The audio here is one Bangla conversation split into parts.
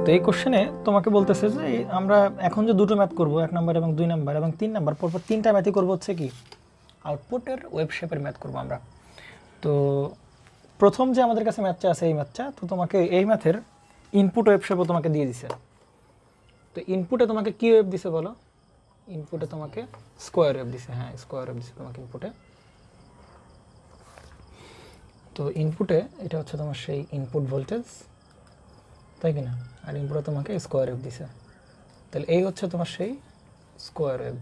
তো এই কোশ্চেনে তোমাকে বলতেছে যে আমরা এখন যে দুটো ম্যাথ করব, 1 নাম্বার এবং 2 নাম্বার এবং 3 নাম্বার, পরপর 3টা ম্যাথই করবো হচ্ছে কি আউটপুটের ওয়েব শেপের ম্যাথ করবো আমরা। তো প্রথম যে আমাদের কাছে ম্যাথটা আছে এই ম্যাথটা, তো তোমাকে এই ম্যাথের ইনপুট ওয়েব শেপও তোমাকে দিয়ে দিছে। তো ইনপুটে তোমাকে কি ওয়েব দিছে বলো? ইনপুটে তোমাকে স্কোয়ার ওয়েব দিছে। হ্যাঁ, স্কোয়ার ওয়েব দিছে তোমাকে ইনপুটে। তো ইনপুটে এটা হচ্ছে তোমার সেই ইনপুট ভোল্টেজ, তাই কি না? আর ইনপুটে তোমাকে স্কোয়ার ওয়েব দিছে। তাহলে এই হচ্ছে তোমার সেই স্কোয়ার ওয়েব,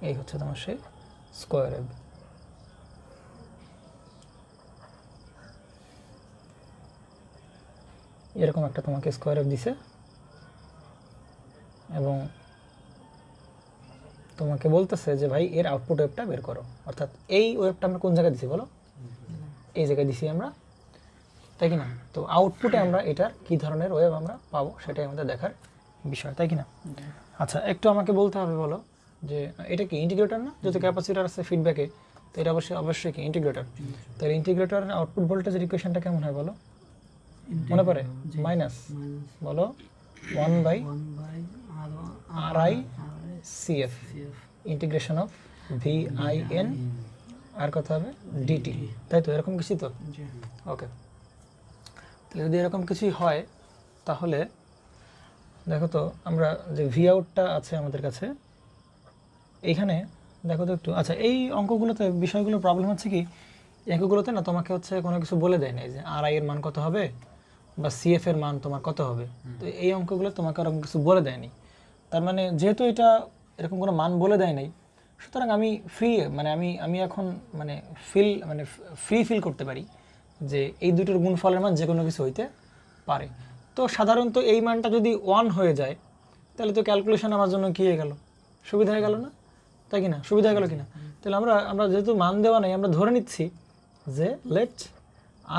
এই হচ্ছে তোমার সেই স্কোয়ার ওয়েব। এরকম একটা তোমাকে স্কোয়ার ওয়েব দিছে এবং তোমাকে বলতেছে যে ভাই এর আউটপুট ওয়েবটা বের করো। অর্থাৎ এই ওয়েবটা আমরা কোন জায়গায় দিছি বলো? এই জায়গায় দিছি আমরা, তাই কি না? তো আউটপুটে আমরা এটার কি ধরনের ওয়েব আমরা পাবো সেটাই আমাদের দেখার বিষয়, তাই কি না? আচ্ছা, একটু আমাকে বলতে হবে বলো যে এটা কি ইন্টিগ্রেটর না? যেহেতু ক্যাপাসিটর আছে ফিডব্যাকে, তো এটা অবশ্যই কি ইন্টিগ্রেটর। তাহলে ইন্টিগ্রেটরের আউটপুট ভোল্টেজের ইকুয়েশনটা কেমন হয় বলো? মনে পড়ে? মাইনাস বলো 1/RI CF integration of VIN আর কত হবে DT, তাই তো? এরকম কিছু তো? ওকে, তাহলে যদি এরকম কিছুই হয় তাহলে দেখো তো আমরা যে ভি আউটটা আছে আমাদের কাছে এইখানে দেখো তো একটু। আচ্ছা, এই অঙ্কগুলোতে বিষয়গুলো প্রবলেম হচ্ছে কি, অঙ্কগুলোতে না তোমাকে হচ্ছে কোনো কিছু বলে দেয় না যে RI এর মান কত হবে বা CF এর মান তোমার কত হবে। তো এই অঙ্কগুলো তোমাকে ওরকম কিছু বলে দেয়নি। তার মানে যেহেতু এটা এরকম কোনো মান বলে দেয় নাই, সুতরাং আমি ফ্রি মানে আমি এখন মানে ফ্রি ফিল করতে পারি যে এই দুটোর গুণফলের মান যে কোনো কিছু হইতে পারে। তো সাধারণত এই মানটা যদি 1 হয়ে যায় তাহলে তো ক্যালকুলেশন আমার জন্য কী হয়ে গেল, সুবিধা হয়ে গেল না? তাই কি না? সুবিধা হয়ে গেল কি না? তাহলে আমরা যেহেতু মান দেওয়া নাই, আমরা ধরে নিচ্ছি যে লেট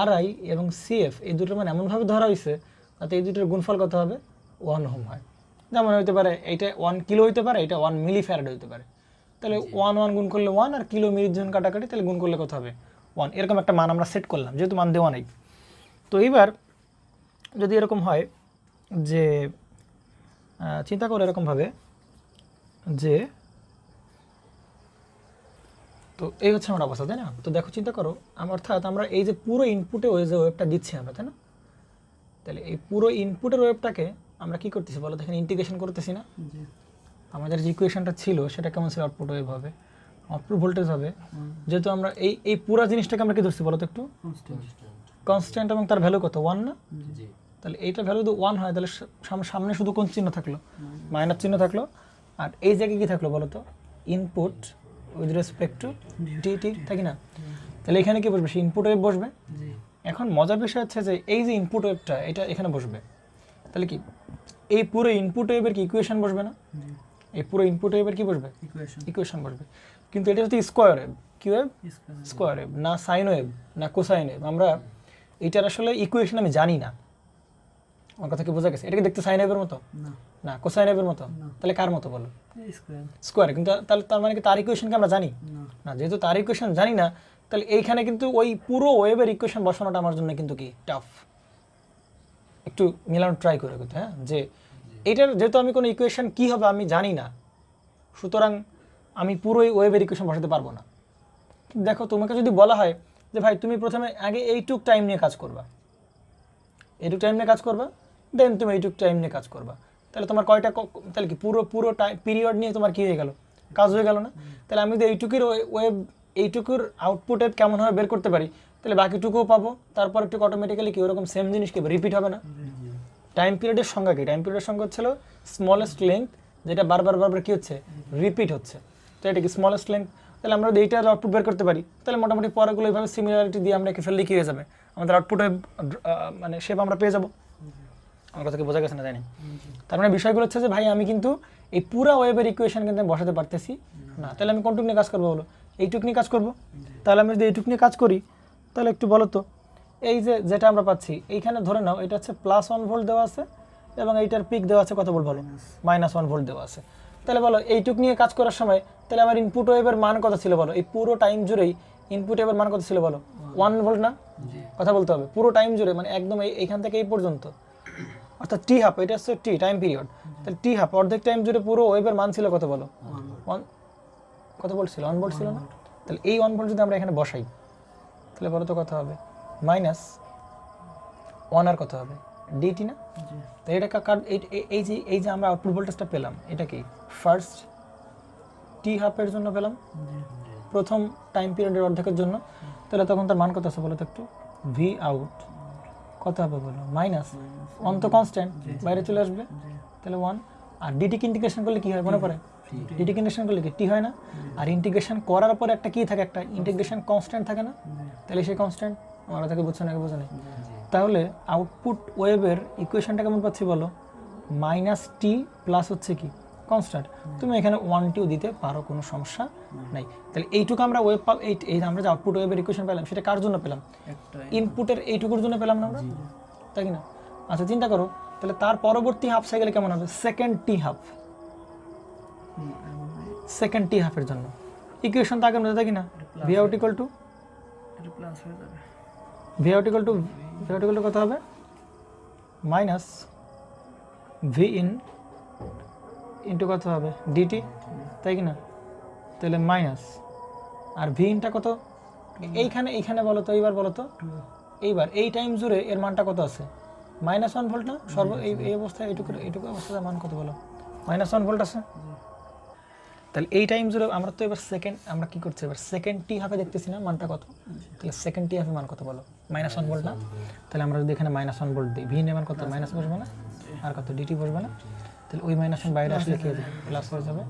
RI এবং CF এই দুটোর মান এমনভাবে ধরা হয়েছে যাতে এই দুটোর গুণফল কত হবে 1 ওহম হয়। যেমন হইতে পারে এইটা 1 কিলো হইতে পারে, এটা 1 মিলি ফ্যারাড হইতে পারে। তাহলে 1 গুণ করলে 1 আর কিলো মিলির জন কাটাকাটি, তাহলে গুণ করলে কত হবে 1। এরকম একটা মান আমরা সেট করলাম যেহেতু মান দেওয়া নেই। তো এইবার যদি এরকম হয় যে চিন্তা করো এরকমভাবে যে, তো এই হচ্ছে আমার অবস্থা, তাই না? তো দেখো চিন্তা করো অর্থাৎ আমরা এই যে পুরো ইনপুটে ওই যে ওয়েবটা দিচ্ছি আমরা, তাই না? তাহলে এই পুরো ইনপুটের ওয়েবটাকে আমরা কি করতেছি বলো? দেখেন ইন্টিগ্রেশন করতেছি না? আমাদের যে ইকুয়েশনটা ছিল সেটা কেমন ছিল? আউটপুট ওয়েব হবে, আউটপুট ভোল্টেজ হবে। যেহেতু আমরা এই পুরো জিনিসটাকে আমরা কি ধরছি বলো তো একটু? কনস্ট্যান্ট, এবং তার ভ্যালু কত 1 না? তাহলে এইটার ভ্যালু যদি 1 হয় তাহলে সামনে শুধু কোন চিহ্ন থাকলো? মাইনাস চিহ্ন থাকলো। আর এই জায়গায় কি থাকলো বলো তো? Input with respect to DT, তাই কি না? তাহলে এখানে কি বসবে? সেই ইনপুট ওয়েব বসবে। এখন মজার বিষয় হচ্ছে যে এই যে ইনপুট ওয়েবটা এটা এখানে বসবে, তাহলে কি এই পুরো ইনপুট ওয়েবের কি ইকুয়েশন বসবে না? এই পুরো ইনপুট ওয়েবের কি বসবে? ইকুয়েশন বসবে। কিন্তু এটা যদি স্কোয়ার ওয়েব, কি ওয়েব? স্কোয়ার ওয়েব, না সাইন ওয়েব না কোসাইন ওয়েব। আমরা এইটার আসলে ইকুয়েশন আমি জানি না। আমার কথা কি বোঝা গেছে? এটা কি দেখতে সাইন ওয়েবের মতো? না। কোসাইন ওয়েবের মতো? তাহলে কার মতো বলো? স্কোয়ার। কিন্তু তাহলে তার মানে কি তার ইকুয়েশনকে আমরা জানি না? যেহেতু তার ইকুয়েশন জানি না, তাহলে এইখানে কিন্তু ওই পুরো ওয়েবের ইকুয়েশন বসানোটা আমার জন্য কিন্তু কি টাফ। একটু মিলানো ট্রাই করে কিন্তু, হ্যাঁ, যে এইটার যেহেতু আমি কোনো ইকুয়েশন কী হবে আমি জানি না, সুতরাং আমি পুরোই ওয়েবের ইকুয়েশন বসাতে পারবো না। দেখো তোমাকে যদি বলা হয় যে ভাই তুমি প্রথমে আগে এইটুক টাইম নিয়ে কাজ করবা, এইটুক টাইম নিয়ে কাজ করবা, দেন তুমি এইটুক টাইম নিয়ে কাজ করবা, তাহলে তোমার কয়টা, তাহলে কি পুরো টাইম পিরিয়ড নিয়ে তোমার কী হয়ে গেল? কাজ হয়ে গেল না? তাহলে আমি যদি এইটুকুর আউটপুট ওয়েব কেমনভাবে বের করতে পারি, তাহলে বাকিটুকুও পাবো। তারপর একটু অটোমেটিক্যালি কি ওরকম সেম জিনিস কি রিপিট হবে না? টাইম পিরিয়ডের সংজ্ঞা কি? টাইম পিরিয়ডের সংজ্ঞা হচ্ছিল স্মলেস্ট লেন্থ, যেটা বারবার কি হচ্ছে? রিপিট হচ্ছে। তো এটা কি স্মলেস্ট লেন্থ। তাহলে আমরা যদি এইটার আউটপুট বের করতে পারি, তাহলে মোটামুটি পরেগুলো এইভাবে সিমিলারিটি দিয়ে আমরা কি ফেললে কী হয়ে যাবে? আমাদের আউটপুটে মানে শেপ আমরা পেয়ে যাবো। আমার কথা কি বোঝা গেছে না জানি? তার মানে বিষয়গুলো হচ্ছে যে ভাই আমি কিন্তু এই পুরো ওয়েবের ইকুয়েশন কিন্তু আমি বসাতে পারতেছি না। তাহলে আমি কোনটুক নিয়ে কাজ করবো বলো? এইটুক নিয়ে কাজ করবো। তাহলে আমি যদি এইটুক নিয়ে কাজ করি তাহলে একটু বলো তো, এই যে যেটা আমরা পাচ্ছি এইখানে ধরে নাও এটা হচ্ছে +1 ভোল্ট দেওয়া আছে এবং এইটার পিক দেওয়া আছে কত ভোল্ট বলো? -1 ভোল্ট দেওয়া আছে। তাহলে বলো এইটুক নিয়ে কাজ করার সময় তাহলে আমার ইনপুট ওয়েবের মান কত ছিল বলো? এই পুরো টাইম জুড়েই ইনপুট ওয়েবের মান কত ছিল বলো? 1 ভোল্ট না? কথা বলতে হবে পুরো টাইম জুড়ে, মানে একদম এইখান থেকে এই পর্যন্ত, অর্থাৎ টি হাফ, এটা হচ্ছে টি টাইম পিরিয়ড, তাহলে টি হাফ অর্ধেক টাইম জুড়ে পুরো ওয়েভের মান ছিল কত বলো, কত ভোল্ট ছিল, 1 ভোল্ট ছিল না? তাহলে এই 1 ভোল্ট যদি আমরা এখানে বসাই তাহলে বলো তো কত হবে, মাইনাস 1 আর কত হবে ডিটি না? তো এটা এই যে আমরা আউটপুট ভোল্টেজটা পেলাম এটা কি ফার্স্ট টি হাফের জন্য পেলাম, প্রথম টাইম পিরিয়ডের অর্ধেকের জন্য, তাহলে তখন তার মান কত আছে বলো তো একটু, ভি আউট কত হবে বলো, মাইনাস 1 তো কনস্ট্যান্ট বাইরে চলে আসবে, তাহলে 1, আর ডিটি ইন্টিগ্রেশন করলে কি হয় মনে পড়ে, ডিটি ইন্টিগ্রেশন করলে কি টি হয় না? আর ইন্টিগ্রেশন করার পর একটা কি থাকে, একটা ইন্টিগ্রেশন কনস্ট্যান্ট থাকে না? তাহলে সেই কনস্ট্যান্ট আমরা তাকে বুঝছো না, বোঝো না? তাহলে আউটপুট ওয়েভের ইকুয়েশনটা কেমন পাচ্ছি বলো, মাইনাস টি প্লাস হচ্ছে কি কনস্ট্যান্ট, তুমি এখানে 1 দিতে পারো, কোনো সমস্যা নাই। তাহলে এইটুকু আমরা ওয়েভ এই আমরা যে আউটপুট ওয়েভের ইকুয়েশন পেলাম সেটা কার জন্য পেলাম, ইনপুটের এইটুকুর জন্য পেলাম না আমরা, তাই কি না? আচ্ছা চিন্তা করো, তাহলে তার পরবর্তী হাফ সাইকেলে কেমন হবে, সেকেন্ড টি হাফ, সেকেন্ড টি হাফের জন্য ইকুয়েশন তো আগের মধ্যে, তাই কি না? V out equal to V out equal to কত হবে, মাইনাস ভি ইন ইন্টু কত হবে ডিটি, তাই কি না? তাহলে মাইনাস, আর ভি ইনটা কত এইখানে বলো তো, এইবার বলো তো, এইবার এই টাইম জুড়ে এর মানটা কত আছে, -1 ভোল্ট না? এই অবস্থায় এইটুকু অবস্থায় মান কত বলো, -1 ভোল্ট আছে। তাহলে এই টাইম জুড়ে আমরা তো এবার সেকেন্ড, আমরা কি করছি এবার সেকেন্ড টি হাফে দেখতেছি না মানটা কত, তাহলে সেকেন্ড টি হাফে মান কত বলো, -1 ভোল্ট না? তাহলে আমরা যদি এখানে -1 ভোল্ট দিই, ভি এর মান কত, মাইনাস বসবে না, আর কত ডিটি বসবে না? তাহলে ওই -1 বাইরে আসলে কি হবে, প্লাস হয়ে যাবে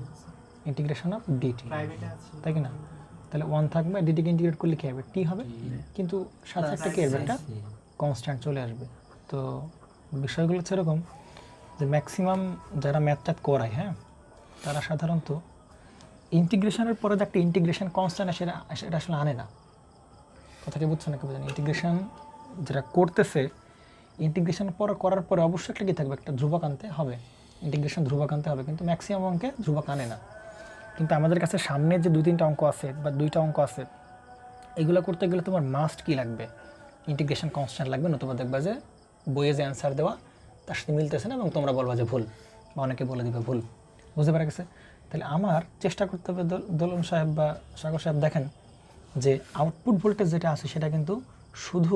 ইন্টিগ্রেশন অফ ডিটি, তাই কি না? তাহলে 1 থাকবে, ডিটিকে ইন্টিগ্রেট করলে কি হবে, টি হবে, কিন্তু সাথে একটা কি আসবে, একটা কনস্ট্যান্ট চলে আসবে। তো বিষয়গুলো হচ্ছে এরকম যে ম্যাক্সিমাম যারা ম্যাথটা করায়, হ্যাঁ, তারা সাধারণত ইন্টিগ্রেশনের পরে যে একটা ইন্টিগ্রেশন কনস্ট্যান্ট সেটা আসলে আনে না। কথাটা বুঝছো না, কি বুঝেন? ইন্টিগ্রেশন যেটা করতেছে, ইন্টিগ্রেশন করার পরে অবশ্যই একটা কি থাকবে, একটা ধ্রুবক আনতে হবে, ইন্টিগ্রেশন ধ্রুবক আনতে হবে, কিন্তু ম্যাক্সিমাম অঙ্কে ধ্রুবক আনে না। কিন্তু আমাদের কাছে সামনে যে 2-3টা অঙ্ক আছে বা 2টা অঙ্ক আছে, এগুলো করতে গেলে তোমার মাস্ট কি লাগবে, ইন্টিগ্রেশন কনস্ট্যান্ট লাগবে, নতুবা দেখবা যে বইয়ে যে অ্যান্সার দেওয়া তার সাথে মিলতেছে না এবং তোমরা বলবা যে ভুল, বা অনেকে বলে দিবে ভুল, বুঝতে পারা গেছে? তাহলে আমার চেষ্টা করতে হবে, দোলন সাহেব বা সাগর সাহেব দেখেন যে আউটপুট ভোল্টেজ যেটা আছে সেটা কিন্তু শুধু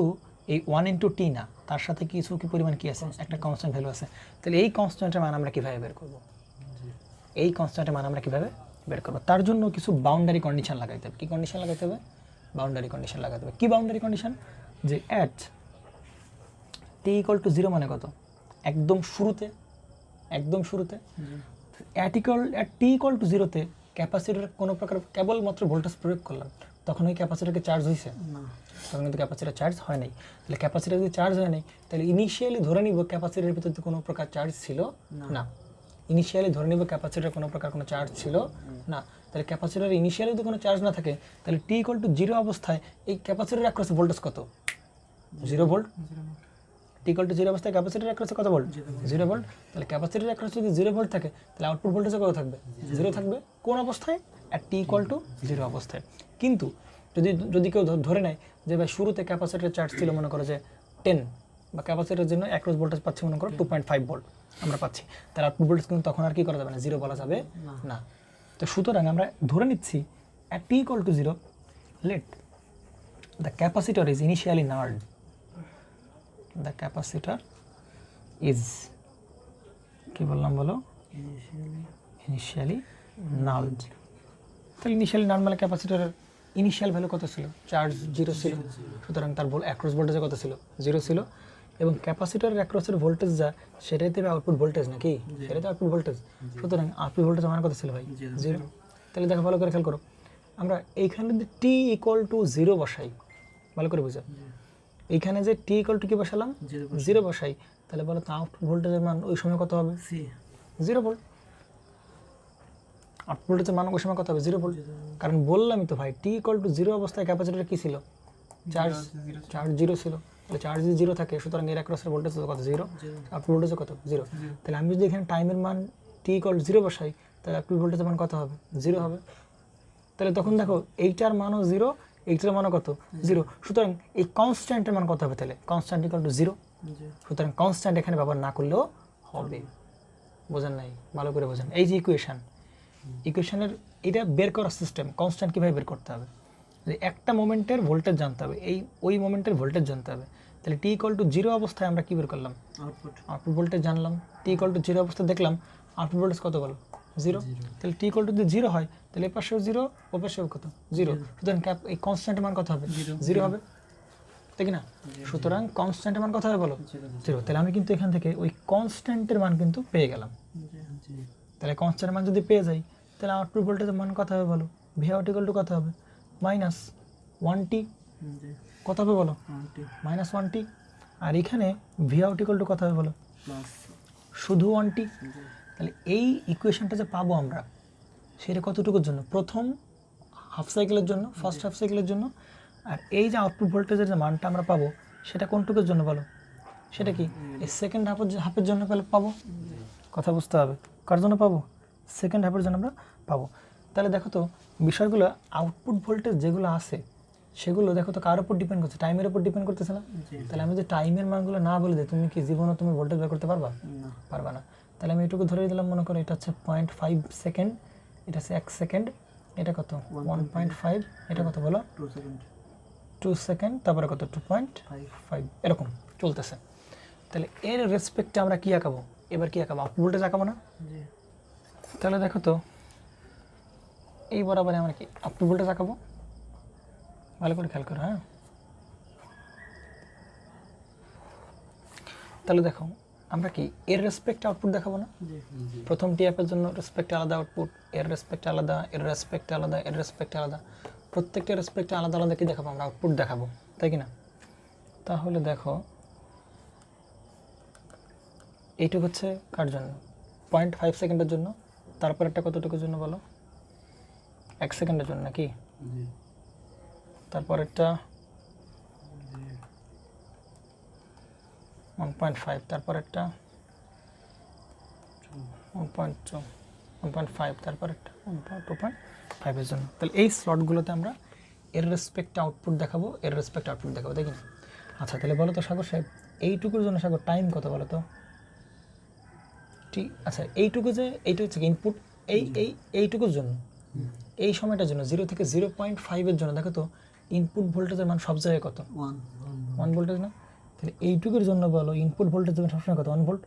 এই 1 × t না, তার সাথে কিছু কি পরিমাণ কি আছে, একটা কনস্ট্যান্ট ভ্যালু আছে। তাহলে এই কনস্ট্যান্টের মান আমরা কীভাবে বের করব, এই কনস্ট্যান্টের মান আমরা কীভাবে বের করবো, তার জন্য কিছু বাউন্ডারি কন্ডিশন লাগাইতে হবে। কী কন্ডিশন লাগাইতে হবে, বাউন্ডারি কন্ডিশন লাগাতে হবে। কী বাউন্ডারি কন্ডিশন, যে অ্যাট t = 0 মানে কত, একদম শুরুতে অ্যাট t = 0-তে ক্যাপাসিটর কোনো প্রকার কেবলমাত্র ভোল্টেজ প্রয়োগ করলাম, তখন ওই ক্যাপাসিটরকে চার্জ হয়েছে, তখন কিন্তু ক্যাপাসিটর চার্জ হয় নাই। তাহলে ক্যাপাসিটর যদি চার্জ হয় নাই, তাহলে ইনিশিয়ালি ধরে নিব ক্যাপাসিটরের ভিতরে কোনো প্রকার চার্জ ছিল না, ইনিশিয়ালি ধরে নিব ক্যাপাসিটরে কোনো প্রকার কোনো চার্জ ছিল না। তাহলে ক্যাপাসিটরে ইনিশিয়ালি যদি কোনো চার্জ না থাকে, তাহলে t = 0 অবস্থায় এই ক্যাপাসিটরের অ্যাক্রসে ভোল্টেজ কত, 0 ভোল্ট। t = 0 অবস্থায় ক্যাপাসিটরের অ্যাক্রসে কত ভোল্ট, 0 ভোল্ট। তাহলে ক্যাপাসিটরের অ্যাক্রসে যদি 0 ভোল্ট থাকে, তাহলে আউটপুট ভোল্টেজ কত থাকবে, 0 থাকবে। কোন অবস্থায়, at t = 0 অবস্থায়। কিন্তু যদি কেউ ধরে নেয় যে ভাই শুরুতে ক্যাপাসিটরের চার্জ ছিল মনে করো যে 10, বা ক্যাপাসিটরের জন্য অ্যাক্রস ভোল্টেজ পাচ্ছি মনে করো 2.5 ভোল্ট আমরা পাচ্ছি, তাহলে আউটপুট ভোল্টেজ কিন্তু তখন আর কি করা যাবে না, 0 বলা যাবে না। তো সুতরাং আমরা ধরে নিচ্ছি at t = 0 let the capacitor is initially nulled, the capacitor is কি বললাম বলো, ইনিশিয়ালি nulled। তাহলে ইনিশিয়ালি নাল মানে ক্যাপাসিটরের ইনিশিয়াল ভ্যালু কত ছিল, চার্জ 0 ছিল, সুতরাং তার অ্যাক্রস ভোল্টেজ কত ছিল, 0 ছিল। এবং ক্যাপাসিটরের অ্যাক্রসের ভোল্টেজ যা, সেটাই দেবে আউটপুট ভোল্টেজ নাকি, সেটাই তো আউটপুট ভোল্টেজ। সুতরাং আউটপুট ভোল্টেজ আমার কত ছিল ভাই, 0। তাহলে দেখো ভালো করে খেয়াল করো, আমরা এইখানে যদি t = 0 বসাই, ভালো করে বুঝো, এইখানে যে t = কি বসালাম, 0 বসাই, তাহলে বলো তো আউটপুট ভোল্টেজের মান ওই সময় কত হবে, 0 ভোল্ট। আউটপুট ভোল্টেজের মান ওই সময় কত হবে, 0 ভোল্ট। কারণ বললামই তো ভাই, t = 0 অবস্থায় ক্যাপাসিটরে কি ছিল, চার্জ 0 ছিল। তাহলে চার্জ যদি 0 থাকে, সুতরাং এর অ্যাক্রসের ভোল্টেজ কত, 0, আউটপুট ভোল্টেজ কত, 0। তাহলে আমি যদি এখানে টাইমের মান t = 0 বসাই, তাহলে আউটপুট ভোল্টেজের মান কত হবে, 0 হবে। তাহলে তখন দেখো এইটার মানও 0, এইটার মান কত 0, সুতরাং এই কনস্ট্যান্টের মান কত হবে তাহলে কনস্ট্যান্ট ইকুয়াল টু 0, সুতরাং কনস্ট্যান্ট এখানে ব্যবহার না করলেও হবে। বোঝেন নাই, ভালো করে বোঝেন। এই যে ইকুয়েশনের এটা বের করার সিস্টেম, কনস্ট্যান্ট কীভাবে বের করতে হবে, যে একটা মোমেন্টের ভোল্টেজ জানতে হবে, ওই মোমেন্টের ভোল্টেজ জানতে হবে। তাহলে টি ইকুয়াল টু 0 অবস্থায় আমরা কী বের করলাম, আউটপুট ভোল্টেজ জানলাম। টি ইকুয়াল টু 0 অবস্থায় দেখলাম আউটপুট ভোল্টেজ কত বলো 0, তাহলে টি ইকুয়াল টু যদি 0 হয় তাহলে এ পাশেও 0 ও পাশেও কত 0, সুতরাং এই কনস্ট্যান্টের মান কত হবে 0 হবে, ঠিক না? সুতরাং কনস্ট্যান্টের মান কত হবে বলো 0। তাহলে আমি কিন্তু এখান থেকে ওই কনস্ট্যান্টের মান কিন্তু পেয়ে গেলাম। তাহলে কনস্ট্যান্টের মান যদি পেয়ে যাই তাহলে আউটপুট ভোল্টেজের মান কত হবে বলো, ভি আউট ইকুয়াল টু কত হবে -1t, কত হবে বলো -1t, আর এখানে ভি আউট ইকুয়াল টু কত হবে বলো শুধু 1t। তাহলে এই ইকুয়েশনটা যে পাবো আমরা সেটা কতটুকুর জন্য, প্রথম হাফ সাইকেলের জন্য, ফার্স্ট হাফ সাইকেলের জন্য। আর এই যে আউটপুট ভোল্টেজের যে মানটা আমরা পাবো সেটা কোনটুকুর জন্য বলো, সেটা কি এই সেকেন্ড হাফের জন্য পাবো। কথা বুঝতে হবে, কার জন্য পাবো, সেকেন্ড হাফের জন্য আমরা পাবো। তাহলে দেখো তো বিষয়গুলো, আউটপুট ভোল্টেজ যেগুলো আছে সেগুলো দেখো তো কার উপর ডিপেন্ড করছে, টাইমের উপর ডিপেন্ড করতেছে না। তাহলে আমি যে টাইমের মানগুলো না বলে দিই, তুমি কি জীবনে তুমি ভোল্টেজ বের করতে পারবা না। তাহলে আমি এটুকু ধরে দিলাম, মনে করো এটা হচ্ছে 0.5 সেকেন্ড, এটা হচ্ছে 1 সেকেন্ড, এটা কত 1.5, এটা কত বলো 2 সেকেন্ড, তারপরে কত 2.5, এরকম চলতেছে। তাহলে এর রেসপেক্টে আমরা কি আঁকাবো, এবার কি আঁকাবো, আউটপুট ভোল্টেজ আঁকাবো না। তাহলে দেখো তো এই বরাবরে আমরা কি আউটপুট ভোল্টেজ আঁকাবো, ভালো করে খেয়াল করো। হ্যাঁ, তাহলে দেখো আমরা কি এর রেসপেক্টে আউটপুট দেখাবো না, প্রথম টিএফের জন্য রেসপেক্টে আলাদা আউটপুট, এর রেসপেক্টে আলাদা, এর রেসপেক্টে আলাদা, এর রেসপেক্টে আলাদা, প্রত্যেকটা রেসপেক্টে আলাদা আলাদা কি দেখাবো আমরা, আউটপুট দেখাবো, তাই কি না? তাহলে দেখো এইটুকু হচ্ছে কার জন্য 0.5 সেকেন্ডের জন্য, তারপর একটা কতটুকুর জন্য বলো 1 সেকেন্ডের জন্য নাকি, তারপর একটা 1.5, তারপর একটা 1.5, তারপর একটা 2.5 এর জন্য। তাহলে এই স্লটগুলোতে আমরা এর রেসপেক্টে আউটপুট দেখাবো, এর রেসপেক্টে আউটপুট দেখাবো, তাই কি না? আচ্ছা, তাহলে বলো তো সাগর সাহেব, এইটুকুর জন্য সাগর টাইম কত বলো তো, ঠিক আচ্ছা, এইটুকু যে এইটা হচ্ছে ইনপুট, এইটুকুর জন্য, এই সময়টার জন্য 0 থেকে 0.5 এর জন্য দেখো তো ইনপুট ভোল্টেজের মান সব জায়গায় কত 1 ভোল্টেজ না। তাহলে এইটুকুর জন্য বলো ইনপুট ভোল্টেজের মান সবসময় কত 1 ভোল্ট।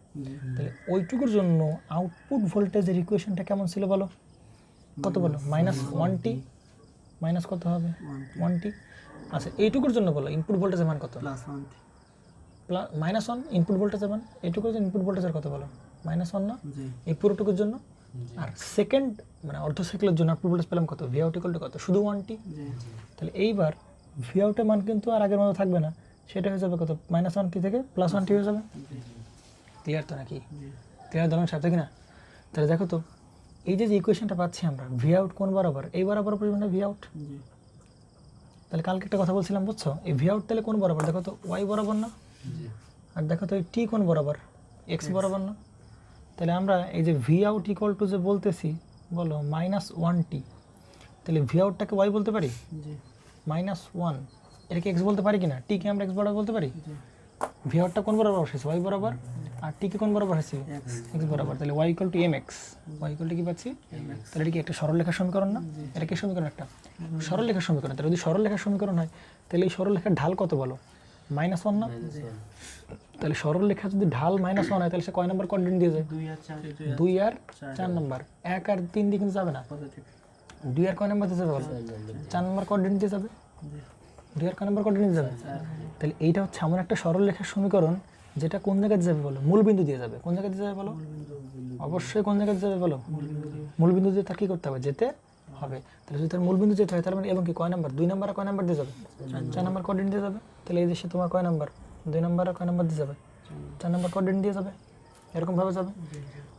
তাহলে ওইটুকুর জন্য আউটপুট ভোল্টেজের ইকুয়েশনটা কেমন ছিল বলো, কত বলো -1t, মাইনাস কত হবে 1t। আচ্ছা, এইটুকুর জন্য বলো ইনপুট ভোল্টেজের মান কত -1, ইনপুট ভোল্টেজের মান, এইটুকুর জন্য ইনপুট ভোল্টেজের কত বলো -1 না, এই পুরোটুকুর জন্য। আর সেকেন্ড মানে অর্ধ সাইকেলের জন্য আউটপুট ভোল্টেজ পেলাম কত, ভি আউট ইকুয়াল টু কত শুধু 1t। তাহলে এইবার ভি আউটের মান কিন্তু আর আগের মতো থাকবে না, সেটা হয়ে যাবে কত -1t থেকে +1t হয়ে যাবে। ক্লিয়ার তো নাকি, ক্লিয়ার ধরুন সাথে কিনা? তাহলে দেখো তো এই যে ইকুয়েশনটা পাচ্ছি আমরা, ভি আউট কোন বরাবর, এই বরাবর পরিমাণে ভি আউট। তাহলে কালকে একটা কথা বলছিলাম বুঝছো, এই ভি আউট তাহলে কোন বরাবর, দেখো তো ওয়াই বরাবর না, আর দেখো তো এই টি কোন বরাবর, এক্স বরাবর না। তাহলে আমরা এই যে ভি আউট ইকুয়াল টু যে বলতেছি বলো -1t, তাহলে ভি আউটটাকে ওয়াই বলতে পারি, -1 এটাকে এক্স বলতে পারি কিনা, টিকে আমরা এক্স বরাবর বলতে পারি। ভি আউটটা কোন বরাবর বসেছে, ওয়াই বরাবর, আর টিকে কোন বরাবর বসেছে এক্স বরাবর। তাহলে Y equal to M X, Y equal to কি পাচ্ছি, তাহলে এটা কি একটা সরলরেখার সমীকরণ না, এটা কি সমীকরণ, একটা সরলরেখার সমীকরণ। তাহলে যদি সরলরেখার সমীকরণ হয় তাহলে এই সরলরেখার ঢাল কত বলো -1 না। তাহলে সরলরেখা যদি ঢাল -1 হয় তাহলে সে কয় নম্বর কোঅর্ডিনেট দিয়ে যায়, 2 আর 4 নম্বর, 1 আর 3 দিয়ে কিন্তু যাবে না, 2 আর কয় নম্বর দিয়ে যাবে বলো 4 নম্বর কোঅর্ডিনেট দিয়ে যাবে, 2 আর কয় নম্বর কোঅর্ডিনেট যাবে। তাহলে এইটা হচ্ছে এমন একটা সরলরেখার সমীকরণ যেটা কোন জায়গায় যাবে বলো, মূলবিন্দু দিয়ে যাবে। কোন জায়গায় দিয়ে যাবে বলো, অবশ্যই কোন জায়গায় যাবে বলো, মূলবিন্দু দিয়ে তার কি করতে হবে, যেতে হবে। তাহলে যদি তার মূলবিন্দু যেতে হয় তার মানে এবং কি কয় নাম্বার, 2 নাম্বার আর কয় নাম্বার দিয়ে যাবে 4 নাম্বার কোঅর্ডিনেট দিয়ে যাবে। তাহলে এই দেশে তোমার কয় নাম্বার, 2 নাম্বার আর কয় নাম্বার দিয়ে যাবে 4 নাম্বার কোঅর্ডিনেট দিয়ে যাবে, এরকমভাবে যাবে।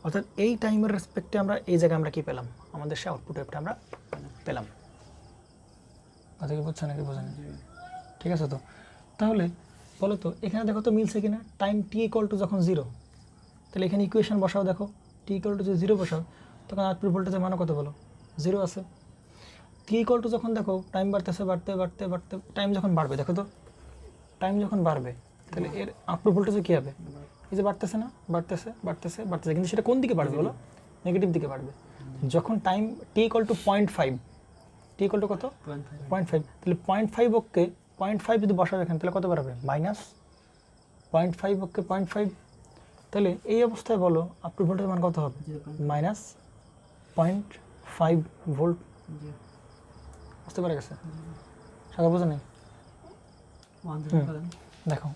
অর্থাৎ এই টাইমের রেসপেক্টে আমরা এই জায়গায় আমরা কি পেলাম, আমাদের সে আউটপুট ওয়েভটা আমরা পেলাম। কথা কি বুঝছো নাকি বোঝেন? ঠিক আছে তো। তাহলে বলো তো এখানে দেখো তো মিলছে কিনা, টাইম টি ইকুয়াল টু যখন 0, তাহলে এখানে ইকুয়েশন বসাও, দেখো টি ইকুয়াল টু যদি 0 বসাও তখন আউটপুট ভোল্টেজের মান কত বলো 0 আছে। টি ইকুয়াল টু যখন দেখো টাইম বাড়তেছে বাড়তে বাড়তে বাড়তে টাইম যখন বাড়বে, দেখো তো টাইম যখন বাড়বে তাহলে এর আউটপুট ভোল্টেজে কী হবে? এই যে বাড়তেছে না, বাড়তেছে বাড়তেছে বাড়তেছে, কিন্তু সেটা কোন দিকে বাড়বে বলো? নেগেটিভ দিকে বাড়বে। যখন time T equal two 0.5, T equal to কত? 0.5, তাহলে 0.5 ওকে 0.5 যদি বসাবে এখানে তাহলে কত বাড়বে? মাইনাস 0.5 ওকে 0.5, তাহলে এই অবস্থায় বলো আউটপুট ভোল্টেজের মান কত হবে? Minus 0.5 volt. বুঝতে পারা গেছে? সাদা বোঝা নেই? দেখো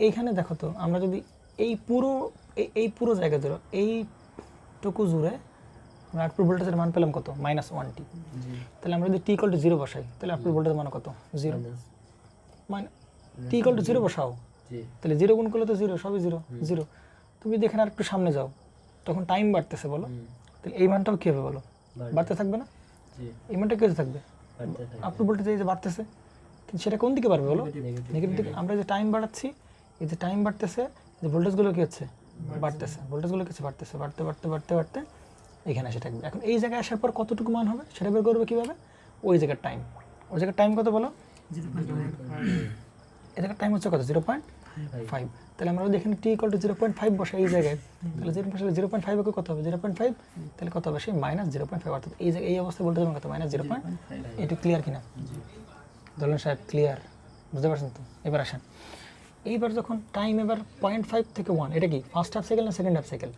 এইখানে দেখো তো আমরা যদি এই পুরো জায়গা ধরো এইটুকু জুড়ে আমরা আউটপুট ভোল্টেজের মান পেলাম কত? -1t। তাহলে আমরা যদি টি ইকুয়াল টু 0 বসাই তাহলে আউটপুট ভোল্টেজের মান কত? 0। মানে টি ইকুয়াল টু 0 বসাও, তাহলে 0 গুণ করলে তো 0, সবই 0 0। তুমি যদি এখানে আর একটু সামনে যাও তখন টাইম বাড়তেছে বলো, তাহলে এই মানটাও কী হবে বলো? বাড়তে থাকবে না? এই মানটা কী হতে থাকবে? আউটপুট ভোল্টেজ এই যে বাড়তেছে, কিন্তু সেটা কোন দিকে বাড়বে বলো? নেগেটিভ দিকে। আমরা যে টাইম বাড়াচ্ছি, এই যে টাইম বাড়তেছে, যে ভোল্টেজগুলো কী হচ্ছে? বাড়তেছে, ভোল্টেজগুলো কিছু বাড়তেছে, বাড়তে বাড়তে বাড়তে বাড়তে এখানে এসে থাকবে। এখন এই জায়গায় আসার পর কতটুকু মান হবে সেটা বের করবে কীভাবে? ওই জায়গার টাইম, ওই জায়গার টাইম কত বলো? এই জায়গার টাইম হচ্ছে কত? 0.5। তাহলে আমরা যদি এখানে টি ইকুয়াল টু 0.5 বসাই এই জায়গায়, তাহলে 0.5 ওকে কত হবে? 0.5, তাহলে কত হবে? সেই -0.5, অর্থাৎ এই জায়গায় এই অবস্থায় ভোল্টেজ মান কত? -0.5। এটা ক্লিয়ার কিনা দলন সাহেব? ক্লিয়ার, বুঝতে পারছেন তো? এবার আসেন, এইবার যখন টাইম এবার 0.5 থেকে 1, এটা কি ফার্স্ট হাফ সাইকেল না second half cycle?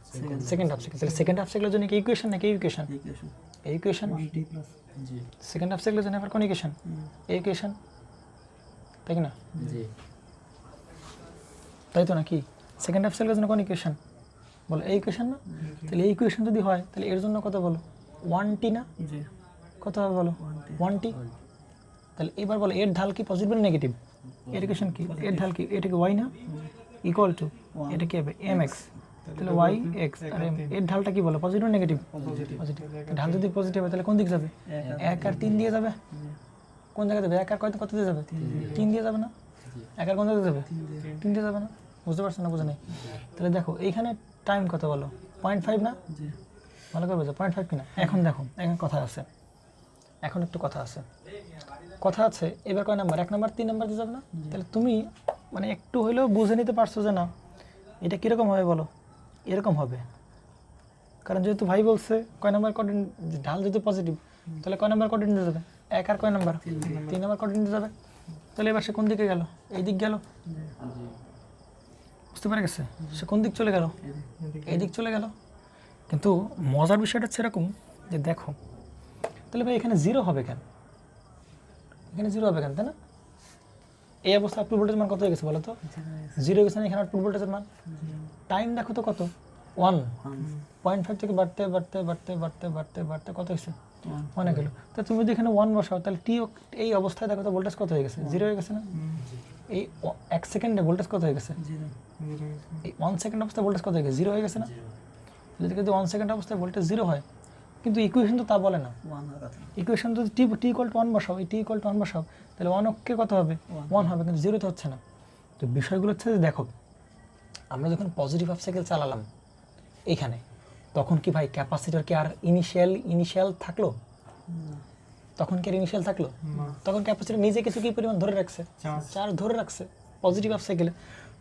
Second half cycle. তাহলে সেকেন্ড হাফ সাইকেলের জন্য কি ইকুয়েশন নাকি ইকুয়েশন? এই ইকুয়েশন। সেকেন্ড হাফ সাইকেলের জন্য আবার কোন ইকুয়েশন? এই ইকুয়েশন, তাই কি না? তাই তো নাকি? সেকেন্ড হাফ সাইকেলের জন্য কোন ইকুয়েশন বলো? এই ইকুয়েশন না? তাহলে এই ইকুয়েশন যদি হয় তাহলে এর জন্য কত বলো? 1t না? কত হবে বলো? 1t। তাহলে এবার বলো এর ঢাল কি পজিটিভ না নেগেটিভ? এর ইকুয়েশন কি? এর ঢাল কি? এটা কি y না? ইকুয়াল টু এটা কি হবে? mx। তাহলে y x আর m, এর ঢালটা কি বলো? পজিটিভ না নেগেটিভ? পজিটিভ। ঢাল যদি পজিটিভ হয় তাহলে কোন দিকে যাবে? 1 আর 3 দিয়ে যাবে। কোন জায়গায় যাবে? 1 আর কত দিয়ে যাবে? 3 দিয়ে যাবে না? 1 আর কোন জায়গায় যাবে? 3 দিয়ে যাবে না? বুঝতে পারছো না? বুঝে নেই? তাহলে দেখো এইখানে টাইম কত বলো? 0.5 না? ভালো করে বোঝো 0.5 কিনা। এখন দেখো এখন কথা আছে, এখন একটু কথা আছে, কথা আছে। এবার কয় নাম্বার? 1 নাম্বার 3 নাম্বার দিয়ে যাবে না? তাহলে তুমি মানে একটু হলেও বুঝে নিতে পারছো যে না এটা কীরকম হবে বলো? এরকম হবে, কারণ যেহেতু ভাই বলছে কয় নাম্বার কোঅর্ডিনেট, ঢাল যেহেতু পজিটিভ তাহলে কয় নাম্বার কোঅর্ডিনেট দিয়ে যাবে? 1 আর কয় নাম্বার? 3 নাম্বার কোঅর্ডিনেট দিয়ে যাবে। তাহলে এবার সে কোন দিকে গেল? এই দিক গেল। বুঝতে পারে গেছে? সে কোন দিক চলে গেল? এই দিক চলে গেল। কিন্তু মজার বিষয়টা হচ্ছে এরকম যে দেখো তাহলে ভাই এখানে 0 হবে কেন? এখানে 0 হবে কেন, তাই না? এই অবস্থা আউটপুট ভোল্টেজ মান কত হয়ে গেছে বলো তো? 0 হয়ে গেছে না এখানে আউটপুট ভোল্টেজের মান? টাইম দেখো তো কত? 1। 0.5 থেকে বাড়তে বাড়তে বাড়তে বাড়তে বাড়তে বাড়তে কত হয়েছে? 1 হয়ে গেল। তো তুমি যদি এখানে 1 বসাও তাহলে টি এই অবস্থায় দেখো তো ভোল্টেজ কত হয়ে গেছে? 0 হয়ে গেছে না? এই 1 সেকেন্ডে ভোল্টেজ কত হয়ে গেছে? এই 1 সেকেন্ড অবস্থায় ভোল্টেজ কত হয়ে গেছে? 0 হয়ে গেছে না? যদি 1 সেকেন্ড অবস্থায় ভোল্টেজ 0 হয়, কিন্তু ইকুয়েশন তো তা বলে না। ইকুয়েশন যদি টি ইকুয়াল টু 1 বসাও, এই টি ইকুয়াল টু 1 বসাও তাহলে 1 ওকে কত হবে? 1 হবে, কিন্তু 0 তো হচ্ছে না। তো বিষয়গুলো হচ্ছে যে দেখো আমরা যখন পজিটিভ হাফ সাইকেল চালালাম এইখানে, তখন কি ভাই ক্যাপাসিটর কি আর ইনিশিয়াল থাকলো? তখন কি আর ইনিশিয়াল থাকলো? তখন ক্যাপাসিটর নিজে কিছু কি পরিমাণ ধরে রাখছে? চার্জ ধরে রাখছে পজিটিভ হাফ সাইকেলে।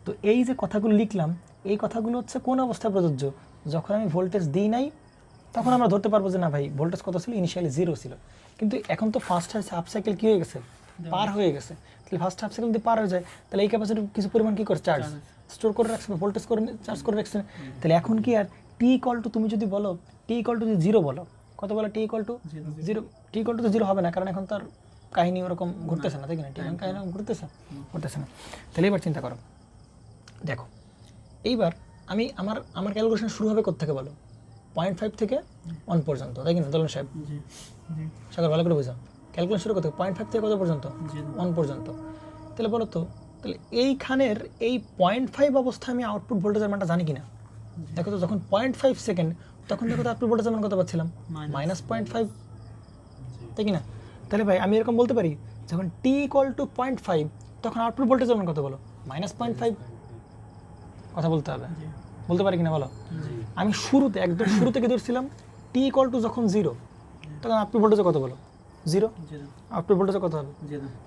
তো এই যে কথাগুলো লিখলাম, এই কথাগুলো হচ্ছে কোন অবস্থায় প্রযোজ্য? যখন আমি ভোল্টেজ দিই নাই তখন আমরা ধরতে পারবো যে না ভাই ভোল্টেজ কত ছিল? ইনিশিয়ালি 0 ছিল। কিন্তু এখন তো ফার্স্ট হাফ সাইকেল কী হয়ে গেছে? পার হয়ে গেছে। তাহলে ফার্স্ট হাফ সাইকেল যদি পার হয়ে যায় তাহলে এই ক্যাপাসিটি কিছু পরিমাণ কী করে? চার্জ স্টোর করে রাখছে, ভোল্টেজ করে চার্জ করে রাখছে। তাহলে এখন কি আর টি ইকুয়াল টু, তুমি যদি বলো টি ইকুয়াল টু যদি 0 বলো, কত বলো? T equal to 0। T equal to তো 0 হবে না, কারণ এখন তার কাহিনী ওরকম ঘুরতেছে না, তাই কিনা? টি কাহিনী ঘুরতেছে না। তাহলে এবার চিন্তা করো, দেখো এইবার আমি আমার ক্যালকুলেশন শুরু হবে কোত্থেকে বলো? 0.5 থেকে 1 পর্যন্ত, তাই কিনা দলন সাহেব? সাগর ভালো করে বোঝাও। ক্যালকুলেশন শুরু করতে 0.5 থেকে কত পর্যন্ত? 1 পর্যন্ত। তাহলে বলো তো, তাহলে এইখানের এই 0.5 অবস্থায় আমি আউটপুট ভোল্টেজের মানটা জানি কিনা? দেখো তো যখন 0.5 সেকেন্ড তখন দেখো তো আউটপুট ভোল্টেজের মান কত পাচ্ছিলাম? -0.5, তাই কিনা? তাহলে ভাই আমি এরকম বলতে পারি যখন টি ইকুয়াল টু 0.5 তখন আউটপুট ভোল্টেজের মান কত বলো? -0.5। কথা বলতে হবে, বলতে পারি কিনা বলো? আমি শুরুতে একদম শুরু থেকে ধরছিলাম টি ইকুয়াল টু যখন 0 তখন আউটপুট ভোল্টেজ কত বলো? জিরো, আউটপুট ভোল্টেজ কত হবে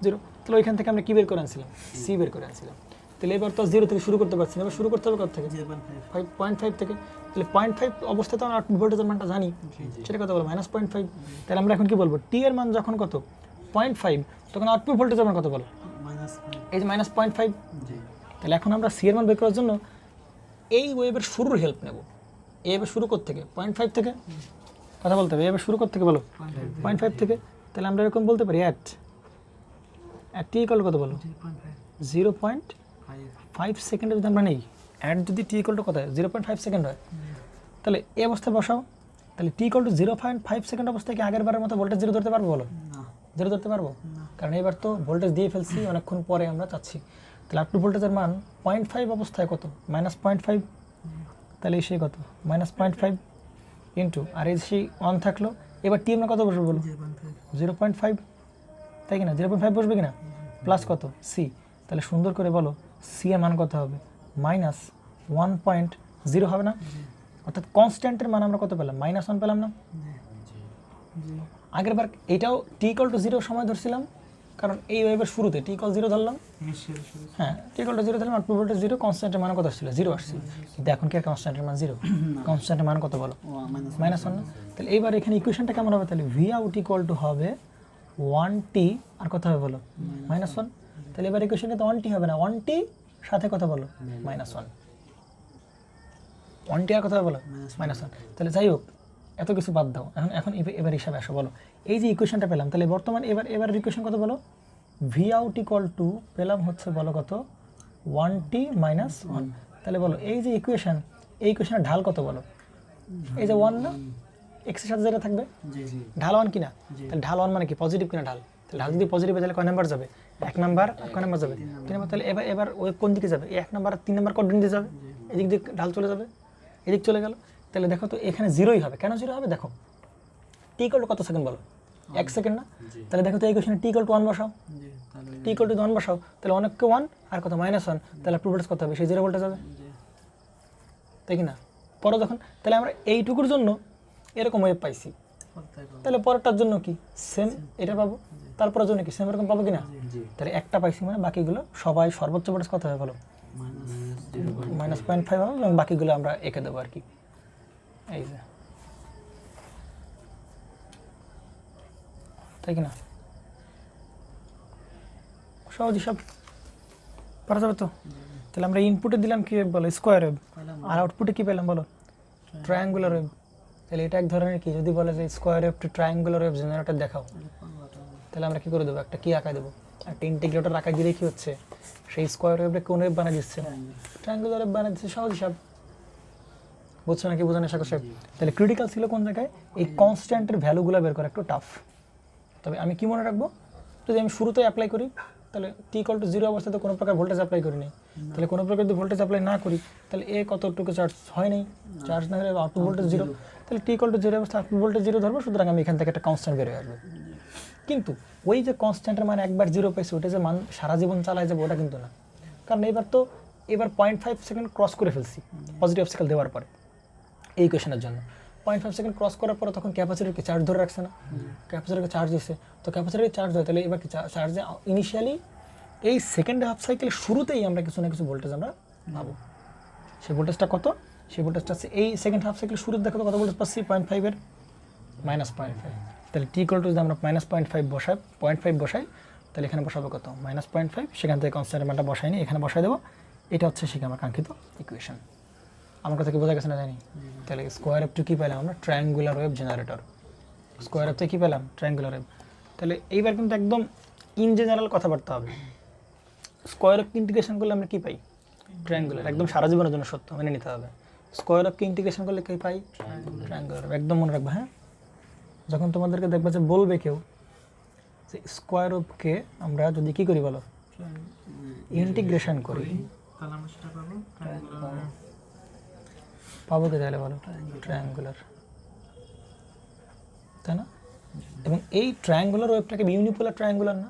জিরো। তাহলে ওইখান থেকে আমরা কি বের করে আনছিলাম, সি বের করে আনছিলাম। তাহলে এবার তো জিরো থেকে শুরু করতে পারছি না, এবার শুরু করতে হবে কত থেকে, 5.5 থেকে। তাহলে 0.5 অবস্থায় তো আমরা আউটপুট ভোল্টেজের মানটা জানি, সেটা কত বলো -0.5। তাহলে আমরা এখন কি বলবো, টি এর মান যখন কত 0.5, তখন আউটপুট ভোল্টেজের মান কত বলো, এই যে -0.5। তাহলে এখন আমরা সি এর মান বের করার জন্য এই ওয়েভের শুরুর হেল্প নেব। এবার শুরু করতে থেকে 0.5 থেকে কথা বলতে হবে, এবার শুরু করতে থেকে বলো 0.5 থেকে। তাহলে আমরা এরকম বলতে পারি অ্যাট টি ইকুয়াল কত বলো 0.5 সেকেন্ডে যদি আমরা নেই, অ্যাট যদি টি ইকুয়াল টু কত হয় 0.5 সেকেন্ড হয়, তাহলে এই অবস্থায় বসাও। তাহলে টি ইকুয়াল টু 0.5 সেকেন্ড অবস্থায় কি আগের বারের মতো ভোল্টেজ জিরো ধরতে পারবো বলো, জিরো ধরতে পারবো? কারণ এবার তো ভোল্টেজ দিয়ে ফেলছি, অনেকক্ষণ পরে আমরা চাচ্ছি। তাহলে আপ টু ভোল্টেজের মান 0.5 অবস্থায় কত -0.5, তাহলে সেই কত -0.5 ইন্টু আর এই সেই 1 থাকলো। এবার টি আমরা কত বসবে বলো 0.5, তাই কিনা 0.5 বসবে কিনা, প্লাস কত সি। তাহলে সুন্দর করে বলো সি এর মান কত হবে -1.0 হবে না? অর্থাৎ কনস্ট্যান্টের মান আমরা কত পেলাম -1 পেলাম না? আগের বার এইটাও টি ইকুয়াল টু 0 সময় ধরছিলাম, কারণ এই ওয়েভের শুরুতে টি ইকুয়াল 0 ধরলাম, হ্যাঁ টি ইকুয়াল টু 0 ধরলাম, আউটপুট ভোল্টেজ 0, কনস্ট্যান্টের মান কত আসছিল 0 আসছিল। কিন্তু এখন কি আর কনস্ট্যান্টের মান 0? কনস্ট্যান্টের মান কত বলো -1 না? তাহলে এইবার এখানে ইকুয়েশনটা কেমন হবে, তাহলে ভি আউট ইকুয়াল টু হবে 1t আর কত হবে বলো -1। তাহলে এবার ইকুয়েশনে তো 1t হবে না, 1t সাথে কত বলো -1, 1t আর কত হবে বলো -1। তাহলে যাই হোক এত কিছু বাদ দাও, এখন এবার হিসাবে আসো বলো, এই যে ইকুয়েশনটা পেলাম, তাহলে বর্তমান এবার ইকুয়েশন কত বলো, ভি আউট ইকুয়াল টু পেলাম হচ্ছে বলো কত 1t -1। তাহলে বলো এই যে ইকুয়েশন, এই ইকুয়েশনের ঢাল কত বলো, এই যে 1 না, এক্স এর সাথে যেটা থাকবে ঢাল 1 কিনা, তাহলে ঢাল 1 মানে কি পজিটিভ কিনা ঢাল, তাহলে ঢাল যদি পজিটিভ হয় তাহলে কয় নাম্বার যাবে, 1 নাম্বার, কয় নাম্বার যাবে 3 নাম্বার। তাহলে এবার ওই কোন দিকে যাবে, এই 1 নাম্বার 3 নাম্বার কোন দিকে যাবে, এদিক দিয়ে ঢাল চলে যাবে, এদিক চলে গেল। তাহলে দেখো তো এখানে জিরোই হবে, কেন জিরো হবে দেখো, টি ইকুয়াল টু কত সেকেন্ড বলো 1 সেকেন্ড না? তাহলে দেখো তো এই কোশ্চেনে টি ইকুয়াল টু 1 বসাও, টি ইকুয়াল টু 1 বসাও, তাহলে অনেককে 1 আর কত -1, তাহলে আউটপুট ভোল্টেজ কত হবে, সেই 0 ভোল্টেজ হবে, তাই কি না? পরে যখন তাহলে আমরা এইটুকুর জন্য এরকম ওয়েভ পাইছি, তাহলে পরেরটার জন্য কি সেম এটা পাবো, তারপরের জন্য কি সেম এরকম পাবো কিনা? তাহলে একটা পাইছি মানে বাকিগুলো সবাই সর্বোচ্চ ভোল্টেজ কত হবে বলো -0.5 হবে, এবং বাকিগুলো আমরা এঁকে দেবো আর কি। এই যে তাই কিনা, সহজ হিসাব পারা যাবে তো? তাহলে আমরা ইনপুটে দিলাম কি বলো স্কোয়ার ওয়েভ, আর আউটপুটে কি পেলাম বলো ট্রায়াঙ্গুলার ওয়েভ। তাহলে এটা এক ধরনের কি, যদি বলে যে square wave to triangular wave generator দেখাও, তাহলে আমরা কি করে দেবো, একটা কি আঁকায় দেবো, একটা ইন্টিগ্রেটর আঁকায় দিলে কি হচ্ছে, সেই স্কোয়ার ওয়েভে কোন ওয়েভ বানিয়ে দিচ্ছে, ট্রায়াঙ্গুলার ওয়েভ বানিয়ে দিচ্ছে, সহজ হিসাব। বুঝছো নাকি বোঝানো শেখো সাহেব? তাহলে ক্রিটিক্যাল ছিল কোন জায়গায়, এই কনস্ট্যান্টের ভ্যালুগুলো বের করা একটু টাফ। তবে আমি কি মনে রাখবো, যদি আমি শুরুতে অ্যাপ্লাই করি, তাহলে টি ইকুয়াল টু 0 অবস্থাতে কোনো প্রকার ভোল্টেজ অ্যাপ্লাই করিনি, তাহলে কোনো প্রকার যদি ভোল্টেজ অ্যাপ্লাই না করি, তাহলে এ কতটুকু চার্জ হয় নাই, চার্জ না হলে আউটপুট ভোল্টেজ 0, তাহলে টি ইকুয়াল টু 0 অবস্থা আউটপুট ভোল্টেজ 0 ধরবো, সুতরাং আমি এখান থেকে একটা কনস্ট্যান্ট বের হয়ে আসবে। কিন্তু ওই যে কনস্ট্যান্টের মান একবার 0 পাইছে, ওটা যে মান সারা জীবন চালায় যাবে ওটা কিন্তু না, কারণ এবার 0.5 সেকেন্ড ক্রস করে ফেলছি পজিটিভ অবস্টাকেল দেওয়ার পরে এই ইকুয়েশনের জন্য। 0.5 সেকেন্ড ক্রস করার পরে তখন ক্যাপাসিটরকে চার্জ ধরে রাখছে না, ক্যাপাসিটরকে চার্জ দিচ্ছে, তো ক্যাপাসিটরকে চার্জ হয়, তাহলে এবার কি চার্জে ইনিশিয়ালি এই সেকেন্ড হাফ সাইকেলের শুরুতেই আমরা কিছু না কিছু ভোল্টেজ আমরা পাবো। সেই ভোল্টেজটা কত, সেই ভোল্টেজটা আছে এই সেকেন্ড হাফ সাইকেলের শুরুতে দেখো কত ভোল্টেজ পাচ্ছি 0.5 এর -0.5। তাহলে টি ইকুয়াল টু যদি আমরা -0.5 বসাই, 0.5 বসাই, তাহলে এখানে বসাবো কত -0.5, সেখান থেকে কনস্ট্যান্টের মানটা বসাই নি, এখানে বসাই দেবো, এটা হচ্ছে সেখানে আমার কাঙ্ক্ষিত ইকুয়েশন। আমার কথা কি বোঝা গেছে না জানি? তাহলে স্কোয়ার ওয়েভ টু কী পেলাম আমরা, triangular wave generator, square wave থেকে কী পেলাম ট্রায়াঙ্গুলার ওয়েভ। তাহলে এইবার কিন্তু একদম ইন জেনারেল কথাবার্তা হবে, স্কোয়ার ওয়েভকে ইন্টিগ্রেশন করলে আমরা কী পাই, ট্রায়াঙ্গুলার, একদম সারা জীবনের জন্য সত্য মেনে নিতে হবে। স্কোয়ার ওয়েভকে ইন্টিগ্রেশন করলে কী পাই, ট্রায়াঙ্গুলার, একদম মনে রাখবে। হ্যাঁ, যখন তোমাদেরকে দেখবে যে বলবে কেউ যে স্কোয়ার ওয়েভকে আমরা যদি কী করি বলো ইন্টিগ্রেশন করি, পাবো কি তাহলে বলো ট্রায়াঙ্গুলার, তাই না? এবং এই ট্রায়াঙ্গুলার ওয়েভটাকে ইউনিপোলার ট্রায়াঙ্গুলার না,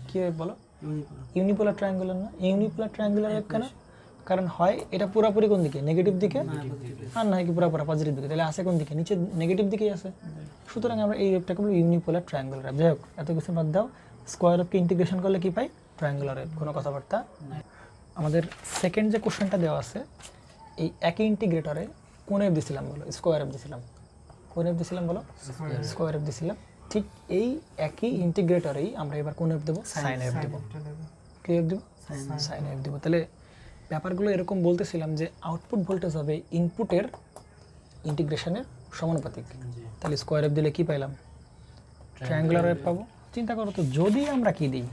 কী ওয়েভ বলো ইউনিপোলার ট্রায়াঙ্গুলার না, ইউনিপোলার ট্রায়াঙ্গুলার ওয়েভ কেন, কারণ হয় এটা পুরোপুরি কোন দিকে নেগেটিভ দিকে, আর না হয় কি পুরোপুরি পজিটিভ দিকে, তাহলে আসে কোন দিকে, নিচে নেগেটিভ দিকেই আছে, সুতরাং আমরা এই ওয়েভটাকে বলি ইউনিপোলার ট্রায়াঙ্গুলার ওয়েভ। যাই হোক, এত কিছু বাদ দাও, স্কোয়ার ওয়েভকে ইন্টিগ্রেশন করলে কি পাই? Triangular wave. কোনো কথাবার্তা নাই। আমাদের সেকেন্ড যে কোশ্চেনটা দেওয়া আছে, এই একই ইন্টিগ্রেটরে কোন ওয়েভ দিছিলাম বলো? স্কোয়ার ওয়েভ দিছিলাম। কোন ওয়েভ দিছিলাম বলো? স্কোয়ার ওয়েভ দিছিলাম। ঠিক এই একই ইন্টিগ্রেটরেই আমরা এবার কোন ওয়েভ দেবো? সাইন ওয়েভ দেবো। কি ওয়েভ দেবো? সাইন ওয়েভ দেবো। তাহলে ব্যাপারগুলো এরকম বলতেছিলাম যে আউটপুট ভোল্টেজ হবে ইনপুটের ইন্টিগ্রেশনের সমানুপাতিক। তাহলে স্কোয়ার ওয়েভ দিলে কি পাইলাম? ট্রায়াঙ্গুলার ওয়েভ পাবো। চিন্তা করো তো, যদি আমরা কি দিই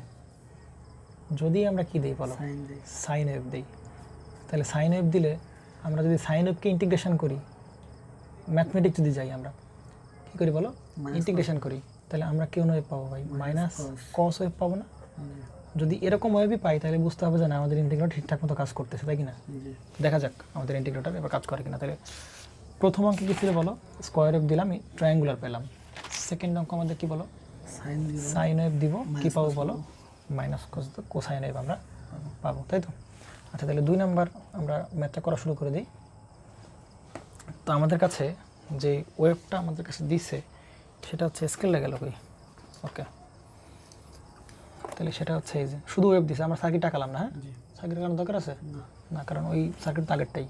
বলো? সাইন ওয়েভ দিই। তাহলে সাইন ওয়েভ দিলে আমরা যদি সাইন ওয়েভকে ইন্টিগ্রেশন করি, ম্যাথমেটিক্স যদি যাই আমরা কী করি বলো? ইন্টিগ্রেশন করি, তাহলে আমরা কোন ওয়েভ পাবো ভাই? মাইনাস কস ওয়েভ পাবো না? যদি এরকম ওয়েভই পাই তাহলে বুঝতে হবে যে না, আমাদের ইন্টিগ্রেটর ঠিকঠাক মতো কাজ করতেছে, তাই কিনা? দেখা যাক আমাদের ইন্টিগ্রেটর এবার কাজ করে কিনা। তাহলে প্রথম অঙ্ক কী ছিল বলো? স্কোয়ার ওয়েভ দিলাম, ট্রায়াঙ্গুলার পেলাম। সেকেন্ড অঙ্ক আমাদের কি বলো? সাইন ওয়েভ দিব, কি পাবো বলো? মাইনাস কোসাইন ওয়েভ আমরা পাবো, তাই তো? আচ্ছা, তাহলে 2 নাম্বার আমরা ম্যাথটা করা শুরু করে দিই। তো আমাদের কাছে যে ওয়েভটা আমাদের কাছে দিচ্ছে সেটা হচ্ছে স্কেলটা গেল কই? ওকে, তাহলে সেটা হচ্ছে এই যে শুধু ওয়েভ দিছে, আমরা সার্কিট টাকালাম না। হ্যাঁ, সার্কিট টাকানোর দরকার আছে না, কারণ ওই সার্কিট তো আগেরটাই।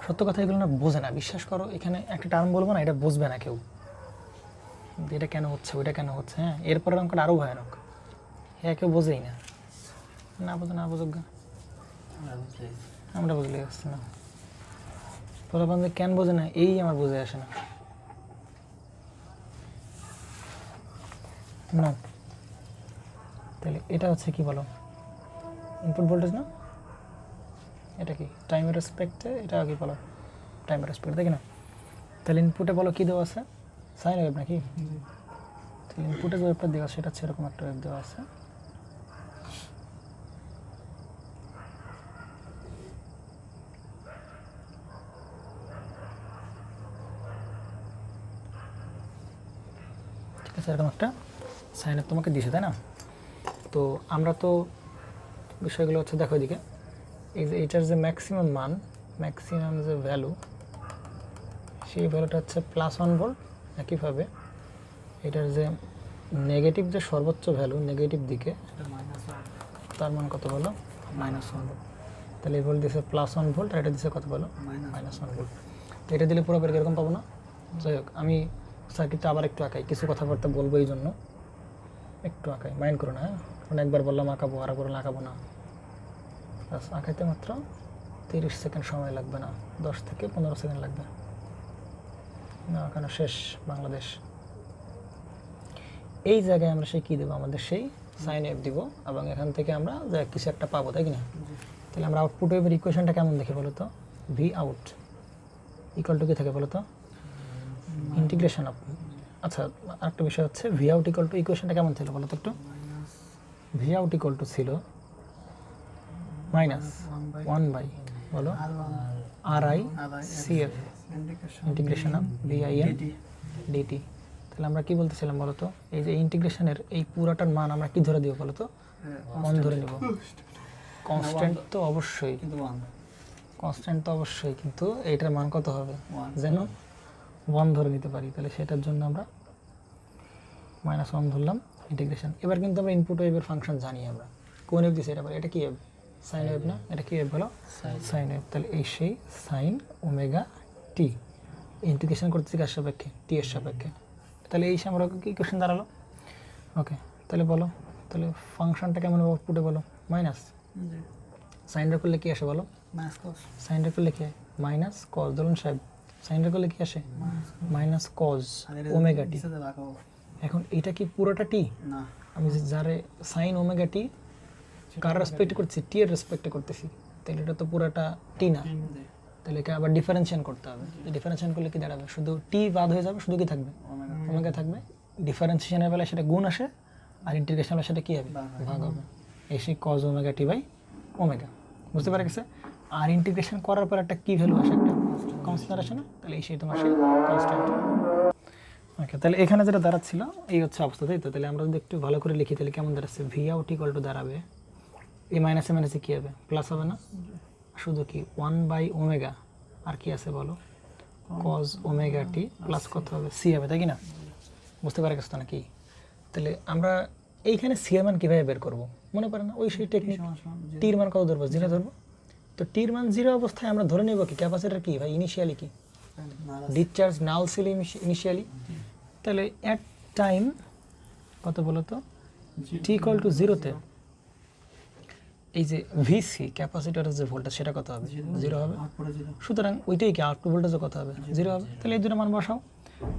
সত্য কথা, এগুলো না বোঝে না, বিশ্বাস করো। এখানে একটা টার্ম বলবো না, এটা বুঝবে না কেউ, এটা কেন হচ্ছে, ওইটা কেন হচ্ছে। হ্যাঁ, এরপরের অঙ্কটা আরও ভয়ানক। হ্যাঁ, কেউ বোঝেই না, না বুঝুক, আমরা বুঝলে আসছে না। তোরা বান্ধব কেন বোঝে না, এই আমার বুঝে আসে না। না, তাহলে এটা হচ্ছে কি বলো? ইনপুট ভোল্টেজ না? এটা কি টাইমের রেসপেক্টে? এটা কি বলো? টাইমের রেসপেক্ট, দেখি না? তাহলে ইনপুটে বলো কি দেওয়া আছে? সাইন ওয়েভ নাকি? তাহলে ইনপুটে যে ওয়েভটা দেওয়া আছে সেটা হচ্ছে এরকম একটা ওয়েভ দেওয়া আছে। ঠিক আছে, এরকম একটা সাইন ওয়েভ তোমাকে দিছে, তাই না? তো আমরা তো বিষয়গুলো হচ্ছে দেখো এদিকে, এই যে এটার যে ম্যাক্সিমাম মান, ম্যাক্সিমাম যে ভ্যালু, সেই ভ্যালুটা হচ্ছে +1 ভোল্ট। একইভাবে এটার যে নেগেটিভ যে সর্বোচ্চ ভ্যালু, নেগেটিভ দিকে, তার মান কত বলো? -1 ভোল্ট। তাহলে এই ভোল্ট দিছে +1 ভোল্ট, আর এটা দিছে কত বলো? -1 ভোল্ট। তো এটা দিলে পুরোপুরি এরকম পাবো না? যাই হোক, আমি সার্কিটটা আবার একটু আঁকাই, কিছু কথাবার্তা বলবো এই জন্য একটু আঁকাই, মাইন্ড করো না। হ্যাঁ, কারণ একবার বললাম আঁকাবো, আর একবার আঁকাবো না। বাস, আঁকাইতে মাত্র 30 সেকেন্ড সময় লাগবে না, 10 থেকে 15 সেকেন্ড লাগবে। না, আঁকানো শেষ বাংলাদেশ। এই জায়গায় আমরা সেই কী দেবো? আমাদের সেই সাইন ওয়েভ দিব, এবং এখান থেকে আমরা কিছু একটা পাবো, তাই কি না? তাহলে আমরা আউটপুট ওয়েভের ইকুয়েশনটা কেমন দেখি বলো তো? ভি আউট ইকুয়াল টু কী থাকে বলো তো? Integration of. আচ্ছা, আরেকটা বিষয় হচ্ছে ভি আউট ইকুয়াল টু, ইকুয়েশনটা কেমন ছিল বলো তো একটু? ভি আউট ইকুয়াল টু ছিল -1 বাই বলো RI CF integration of VIN DT। তাহলে আমরা কি বলতেছিলাম বলো তো? এই যে ইন্টিগ্রেশনের এই পুরাটার মান আমরা কি ধরে দিব বলো তো? 1 ধরে নিব। কনস্ট্যান্ট তো অবশ্যই, কিন্তু এইটার মান কত হবে যেন 1 ধরে নিতে পারি। তাহলে সেটার জন্য আমরা -1 ধরলাম ইন্টিগ্রেশন। এবার কিন্তু আমরা ইনপুট ওয়েভের ফাংশন জানি, আমরা কোন ওয়েভ দিছি এটা কি ওয়েভ? সাইন ওয়েভ না? এটা কি ওয়েভ বলো? Sine wave. তাহলে এই সেই সাইন ওমেগা টি ইন্টিগ্রেশন করতেছি কার সাপেক্ষে? টি এর সাপেক্ষে। তাহলে এই আমরা কি কোশ্চেন দাঁড়ালো? ওকে, তাহলে বলো, তাহলে ফাংশনটা কেমন হবে আউটপুটে বলো? মাইনাস সাইনটা করলে কি আসে বলো? সাইনটা করলে কি হয়? Minus cause. ধরুন সাহেব, সাইনটা করলে কি আসে? মাইনাস কজ ওমেগা টি। এখন এটা কি পুরোটা টি? না, আমি যারে সাইন ওমেগা টি কার রেসপেক্ট করতেছি? টি এর রেসপেক্টে করতেছি, তাহলে এটা তো পুরোটা টি না। তাহলে একে আবার ডিফারেন্সিয়েশন করতে হবে। ডিফারেন্সিয়েশন করলে কি দাঁড়াবে? শুধু টি বাদ হয়ে যাবে, শুধু কি থাকবে? ওমেগা থাকবে। ডিফারেন্সিয়েশনের বেলায় সেটা গুণ আসে, আর ইন্টিগ্রেশনের বেলায় সেটা কি হবে? ভাগ হবে। এই সেই cos omega t by omega. বুঝতে পারা গেছে? আর ইন্টিগ্রেশন করার পর একটা কি ভ্যালু আসে? একটা কনস্ট্যান্ট আসে না? তাহলে এই সেই তোমার সেই কনস্ট্যান্ট। ওকে, তাহলে এখানে যেটা দাঁড়াচ্ছিল এই হচ্ছে অবস্থা, তাই তো? তাহলে আমরা যদি একটু ভালো করে লিখি তাহলে কেমন দাঁড়াচ্ছে? ভি আউট ইকুয়াল টু দাঁড়াবে, এই মাইনাসে মাইনাসে কী হবে? প্লাস হবে না? শুধু কি 1/ω আর কি আছে বলো cos ωt প্লাস কত হবে c হবে, তাই কি না? বুঝতে পারা গেছে তো নাকি? তাহলে আমরা এইখানে c এর মান কীভাবে বের করব মনে পড়ে না? ওই সেই টেকনিক, টির মান কত ধরবো? 0 ধরবো। তো টির মান 0 অবস্থায় আমরা ধরে নেব কি ক্যাপাসিটর কি ভাই ইনিশিয়ালি কি ডিসচার্জ নাল ছিল ইনিশিয়ালি। তাহলে অ্যাট টাইম কত বলো তো t ইকুয়াল টু 0-তে এই যে ভিসি ক্যাপাসিটরের যে ভোল্টেজ সেটা কত হবে? 0 হবে। সুতরাং ওইটাই কি আউটপুট ভোল্টেজও কত হবে? 0 হবে। তাহলে এই দুটো মান বসাও।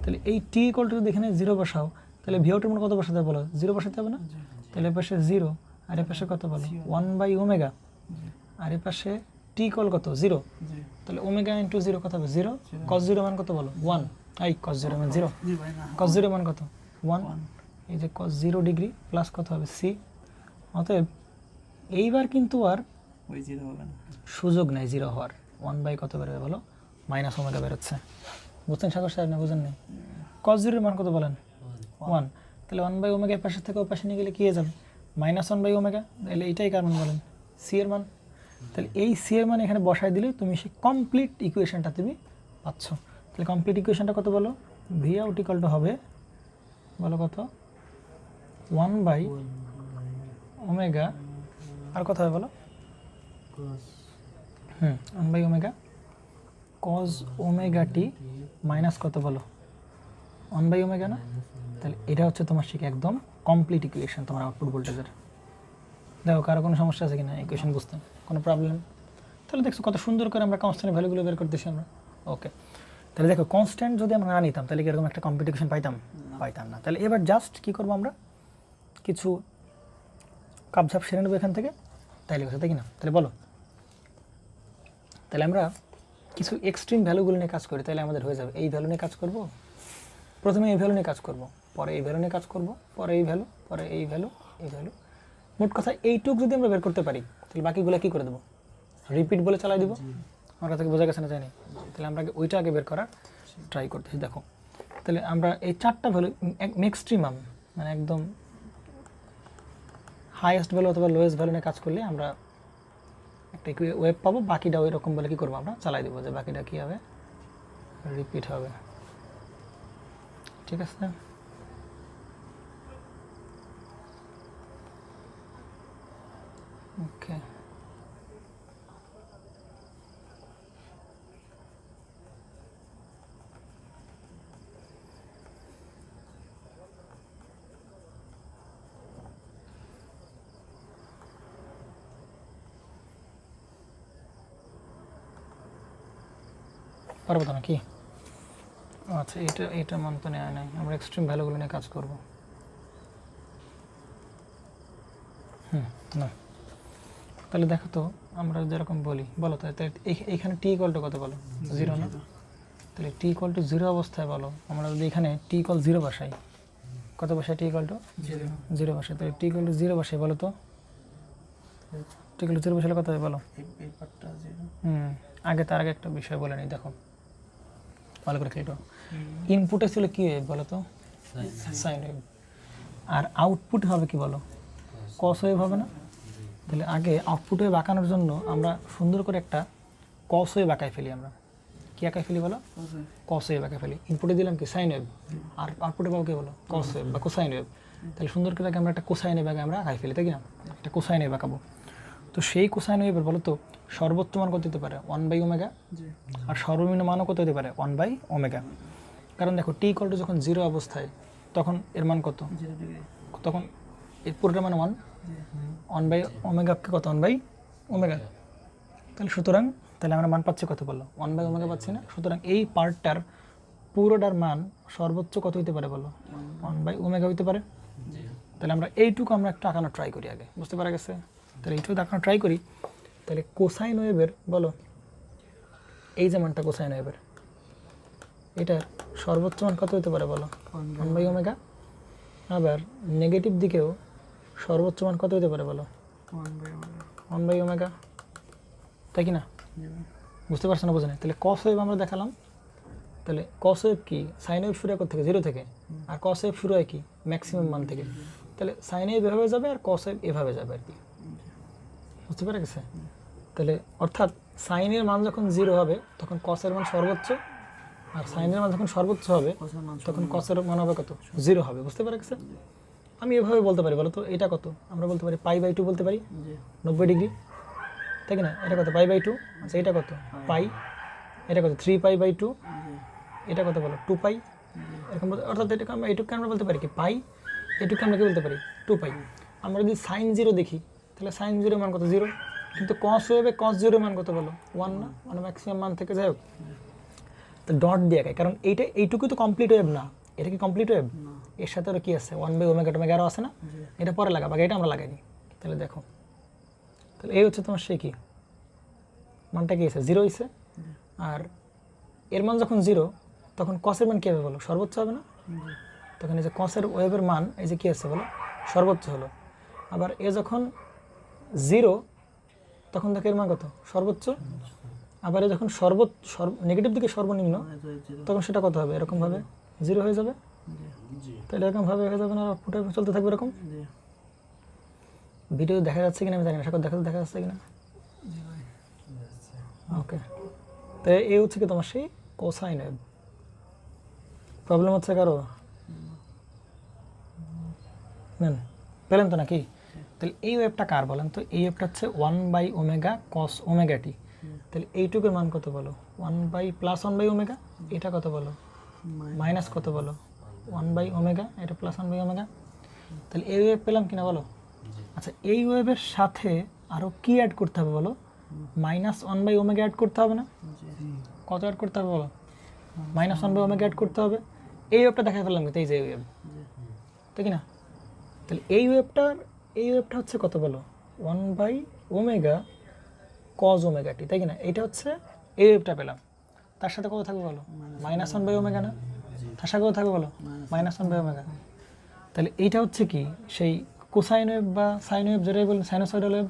তাহলে এই টি ইকুয়াল টু যদি এখানে 0 বসাও তাহলে ভি আউটের মান কত বসাতে হবে বলো? 0 বসাতে হবে না? তাহলে এর পাশে 0 আর এর পাশে কত বলো 1/ω আর এর পাশে টি ইকুয়াল কত 0। তাহলে ওমেগা ইন্টু 0 কত হবে? 0। cos 0 মান কত বলো? 1। এই cos 0 মান 0, cos 0 মান কত? 1। এই যে cos 0 ডিগ্রি প্লাস কত হবে? c। অতএব এইবার কিন্তু আর ওই 0 হবে না, সুযোগ নাই 0 হওয়ার। 1 কত বেরোবে বলো? -ω বেরোচ্ছে। বুঝছেন সাগর সাহেব না বুঝেন নাই? cos 0 এর মান কত বলেন? 1। তাহলে 1/ω এর পাশে থেকে ও পাশে নিয়ে গেলে কি হয়ে যাবে? -1/ω। তাহলে এইটাই কার মান বলেন? c এর মান। তাহলে এই c এর মান এখানে বসায় দিলে তুমি সেই কমপ্লিট ইকুয়েশনটা তুমি পাচ্ছ। তাহলে কমপ্লিট ইকুয়েশনটা কত বলো? ভি আউট ইকুয়াল টু হবে বলো কত? 1/ω আর কত হবে বলো? 1/ω cos ωt মাইনাস কত বলো? 1/ω না? তাহলে এটা হচ্ছে তোমার ঠিক একদম কমপ্লিট ইকুয়েশন তোমার আউটপুট ভোল্টেজের। দেখো কারো কোনো সমস্যা আছে কিনা ইকুয়েশন বুঝতে? কোনো প্রবলেম? তাহলে দেখছো কত সুন্দর করে আমরা কনস্ট্যান্ট ভ্যালুগুলো বের করতেছি আমরা। ওকে, তাহলে দেখো কনস্ট্যান্ট যদি আমরা না নিতাম তাহলে কি এরকম একটা কম্পিটিশন পাইতাম না। তাহলে এবার জাস্ট কি করবো আমরা? কিছু কাপঝাপ সেরে নেবো এখান থেকে, তাইলে কথা তাই কি না? তাহলে বলো, তাহলে আমরা কিছু এক্সট্রিম ভ্যালুগুলো নিয়ে কাজ করি, তাহলে আমাদের হয়ে যাবে এই ভ্যালু নিয়ে কাজ করব, প্রথমে এই ভ্যালু নিয়ে কাজ করব, পরে এই ভ্যালু নিয়ে কাজ করব, পরে এই ভ্যালু, পরে এই ভ্যালু, এই ভ্যালু। মোট কথা এইটুক যদি আমরা বের করতে পারি তাহলে বাকিগুলো কী করে দেবো? রিপিট বলে চালাই দেবো। আমার কাছে বোঝা গেছে না জানি? তাহলে আমরা ওইটা আগে বের করার ট্রাই করতেছি। দেখো তাহলে আমরা এই চারটা ভ্যালু ম্যাক্সিমাম মানে একদম হাইয়েস্ট ভ্যালু অথবা লোয়েস্ট ভ্যালু নিয়ে কাজ করলে আমরা একটা ওয়েব পাবো, বাকিটা ওই রকম বলে কী করবো আমরা চালাই দেবো, যে বাকিটা কী হবে? রিপিট হবে। ঠিক আছে? ওকে, পারবো তো নাকি? আচ্ছা, এটা মান তো নেওয়া নাই, আমরা এক্সট্রিম ভ্যালুগুলো নিয়ে কাজ করবো। না তাহলে দেখো তো আমরা যেরকম বলি বলো, তাহলে এইখানে টি ইকুয়াল টু কত বলো? 0 না? তাহলে টি ইকুয়াল টু 0 অবস্থায় বলো আমরা যদি এখানে টি ইকুয়াল 0 বসাই, কত বসাই? টি ইকুয়াল টু 0 বসাই। তাহলে টি ইকুয়াল টু 0 বসাই বলো তো, টি ইকুয়াল টু 0 বসালে কত হবে বলো? আগে তার আগে একটা বিষয় বলে নিই, দেখো ভালো করে খেলো। ইনপুটে ছিল কি ওয়েভ বলো তো? Sine wave. আর আউটপুট হবে কি বলো? কস ওয়েভ হবে না? তাহলে আগে আউটপুট ওয়েভ আঁকানোর জন্য আমরা সুন্দর করে একটা কস ওয়েভ আঁকাই ফেলি। আমরা কি আঁকাই ফেলি বলো? কস ওয়েভ আঁকাই ফেলি। ইনপুটে দিলাম কি সাইন ওয়েভ, আর আউটপুটে পাবো কি বলো? কস ওয়েভ বা কোসাইন ওয়েভ। তাহলে সুন্দর করে আমরা একটা কোসাইন ওয়েভ আমরা আঁকাই ফেলি, তাই কি না? একটা কোসাইন ওয়েভ আঁকাবো। তো সেই কোসাইন ওয়েভের বলো তো সর্বোচ্চ মান কত হতে পারে? 1/ω। আর সর্বনিম্ন মানও কত হতে পারে? 1/ω। কারণ দেখো টি ইকুয়াল টু যখন 0 অবস্থায় তখন এর মান কত? তখন এর পুরোটা মানে 1/ω কত? 1/ω। তাহলে সুতরাং তাহলে আমরা মান পাচ্ছি কত বললো? 1/ω পাচ্ছি না? সুতরাং এই পার্টটার পুরোটার মান সর্বোচ্চ কত হতে পারে বলো? 1/ω হতে পারে। তাহলে আমরা এইটুকু আমরা একটু আঁকানো ট্রাই করি আগে, বুঝতে পারা গেছে? তাহলে এইটুকু আঁকানো ট্রাই করি। তাহলে কোসাইন ওয়েভের বলো এই যে মানটা কোসাইন ওয়েভের এটার সর্বোচ্চ মান কত হতে পারে বলো? 1/ω। আবার নেগেটিভ দিকেও সর্বোচ্চ মান কত হতে পারে বলো? 1/ω। তাই কি না? বুঝতে পারছো না? বোঝে না? তাহলে কস ওয়েভ আমরা দেখালাম। তাহলে কস ওয়েভ কি? সাইন ওয়েভ শুরু হয় থেকে 0 থেকে, আর কস ওয়েভ শুরু হয় কি? ম্যাক্সিমাম মান থেকে। তাহলে সাইন ওয়েভ এভাবে যাবে আর কস ওয়েভ এভাবে যাবে আর কি। বুঝতে পারা গেছে? তাহলে অর্থাৎ সাইনের মান যখন 0 হবে তখন কসের মান সর্বোচ্চ, আর সাইনের মান যখন সর্বোচ্চ হবে তখন কসের মান হবে কত? 0 হবে। বুঝতে পারছো? আমি এভাবে বলতে পারি, বলো তো এটা কত? আমরা বলতে পারি π/2 বলতে পারি, 90 ডিগ্রি, তাই না? এটা কত? π/2। আচ্ছা এটা কত? পাই। এটা কত? 3π/2। এটা কত বলো? 2π। এরকম অর্থাৎ এটাকে আমরা এইটুকু আমরা বলতে পারি কি পাই, এটুকু আমরা কি বলতে পারি? 2π। আমরা যদি সাইন 0 দেখি তাহলে সাইন 0 মান কত? 0। কিন্তু কস ওয়েভে কস 0 মান কত বলো? 1 না? মানে ম্যাক্সিমাম মান থেকে যাই হোক, তো ডট দিয়ে রাখে, কারণ এইটুকু তো কমপ্লিট ওয়েভ না। এটা কি কমপ্লিট ওয়েভ? এর সাথে আরও কি আছে? 1/ω আরও আছে না? এটা পরে লাগাবো, আগে এটা আমরা লাগাইনি। তাহলে দেখো, তাহলে এই হচ্ছে তোমার সেই কি মানটা কি আছে? 0 হয়েছে। আর এর মান যখন 0 তখন কসের মান কী হবে বলো? সর্বোচ্চ হবে না? তখন এই যে কসের ওয়েভের মান এই যে কী আছে বলো? সর্বোচ্চ হলো। আবার এ যখন 0 তখন দেখো এর মান কত? সর্বোচ্চ। আবার এ যখন নেগেটিভ দিকে সর্বনিম্ন তখন সেটা কত হবে? এরকমভাবে 0 হয়ে যাবে। তাহলে এরকমভাবে হয়ে যাবে না? ফুটে চলতে থাকবে এরকম। ভিডিও দেখা যাচ্ছে কিনা আমি জানি না, সাক্ষর দেখা যাচ্ছে কিনা। ওকে, তো এই হচ্ছে কি তোমার সেই কোসাইন ওয়েভ। প্রবলেম হচ্ছে কারো? নেন, পেলেন তো নাকি? তাহলে এই ওয়েভটা কার বলেন তো? এই ওয়েভটা হচ্ছে 1/ω cos ωt। তাহলে এইটুকুর মান কত বলো? 1/+1/ω। এটা কত বলো? মাইনাস কত বলো? 1/ω। এটা +1/ω। তাহলে এই ওয়েভ পেলাম কিনা বলো? আচ্ছা, এই ওয়েভের সাথে আরও কি অ্যাড করতে হবে বলো? -1/ω অ্যাড করতে হবে না? কত অ্যাড করতে হবে বলো? -1/ω অ্যাড করতে হবে। এই ওয়েভটা দেখা ফেললাম কিন্তু, এই যে ওয়েভ, তাই কি না? তাহলে এই ওয়েভটা হচ্ছে কত বলো? 1/ω cos ωt, তাই কি না? এটা হচ্ছে এই ওয়েভটা পেলাম। তার সাথে কত থাকবে বলো? -1/ω না? তার সাথে কত থাকবে বলো? -1/ω। তাহলে এইটা হচ্ছে কি সেই কোসাইন ওয়েভ বা সাইন ওয়েভ, যেটাই বলেন সাইনোসয়েডাল ওয়েভ,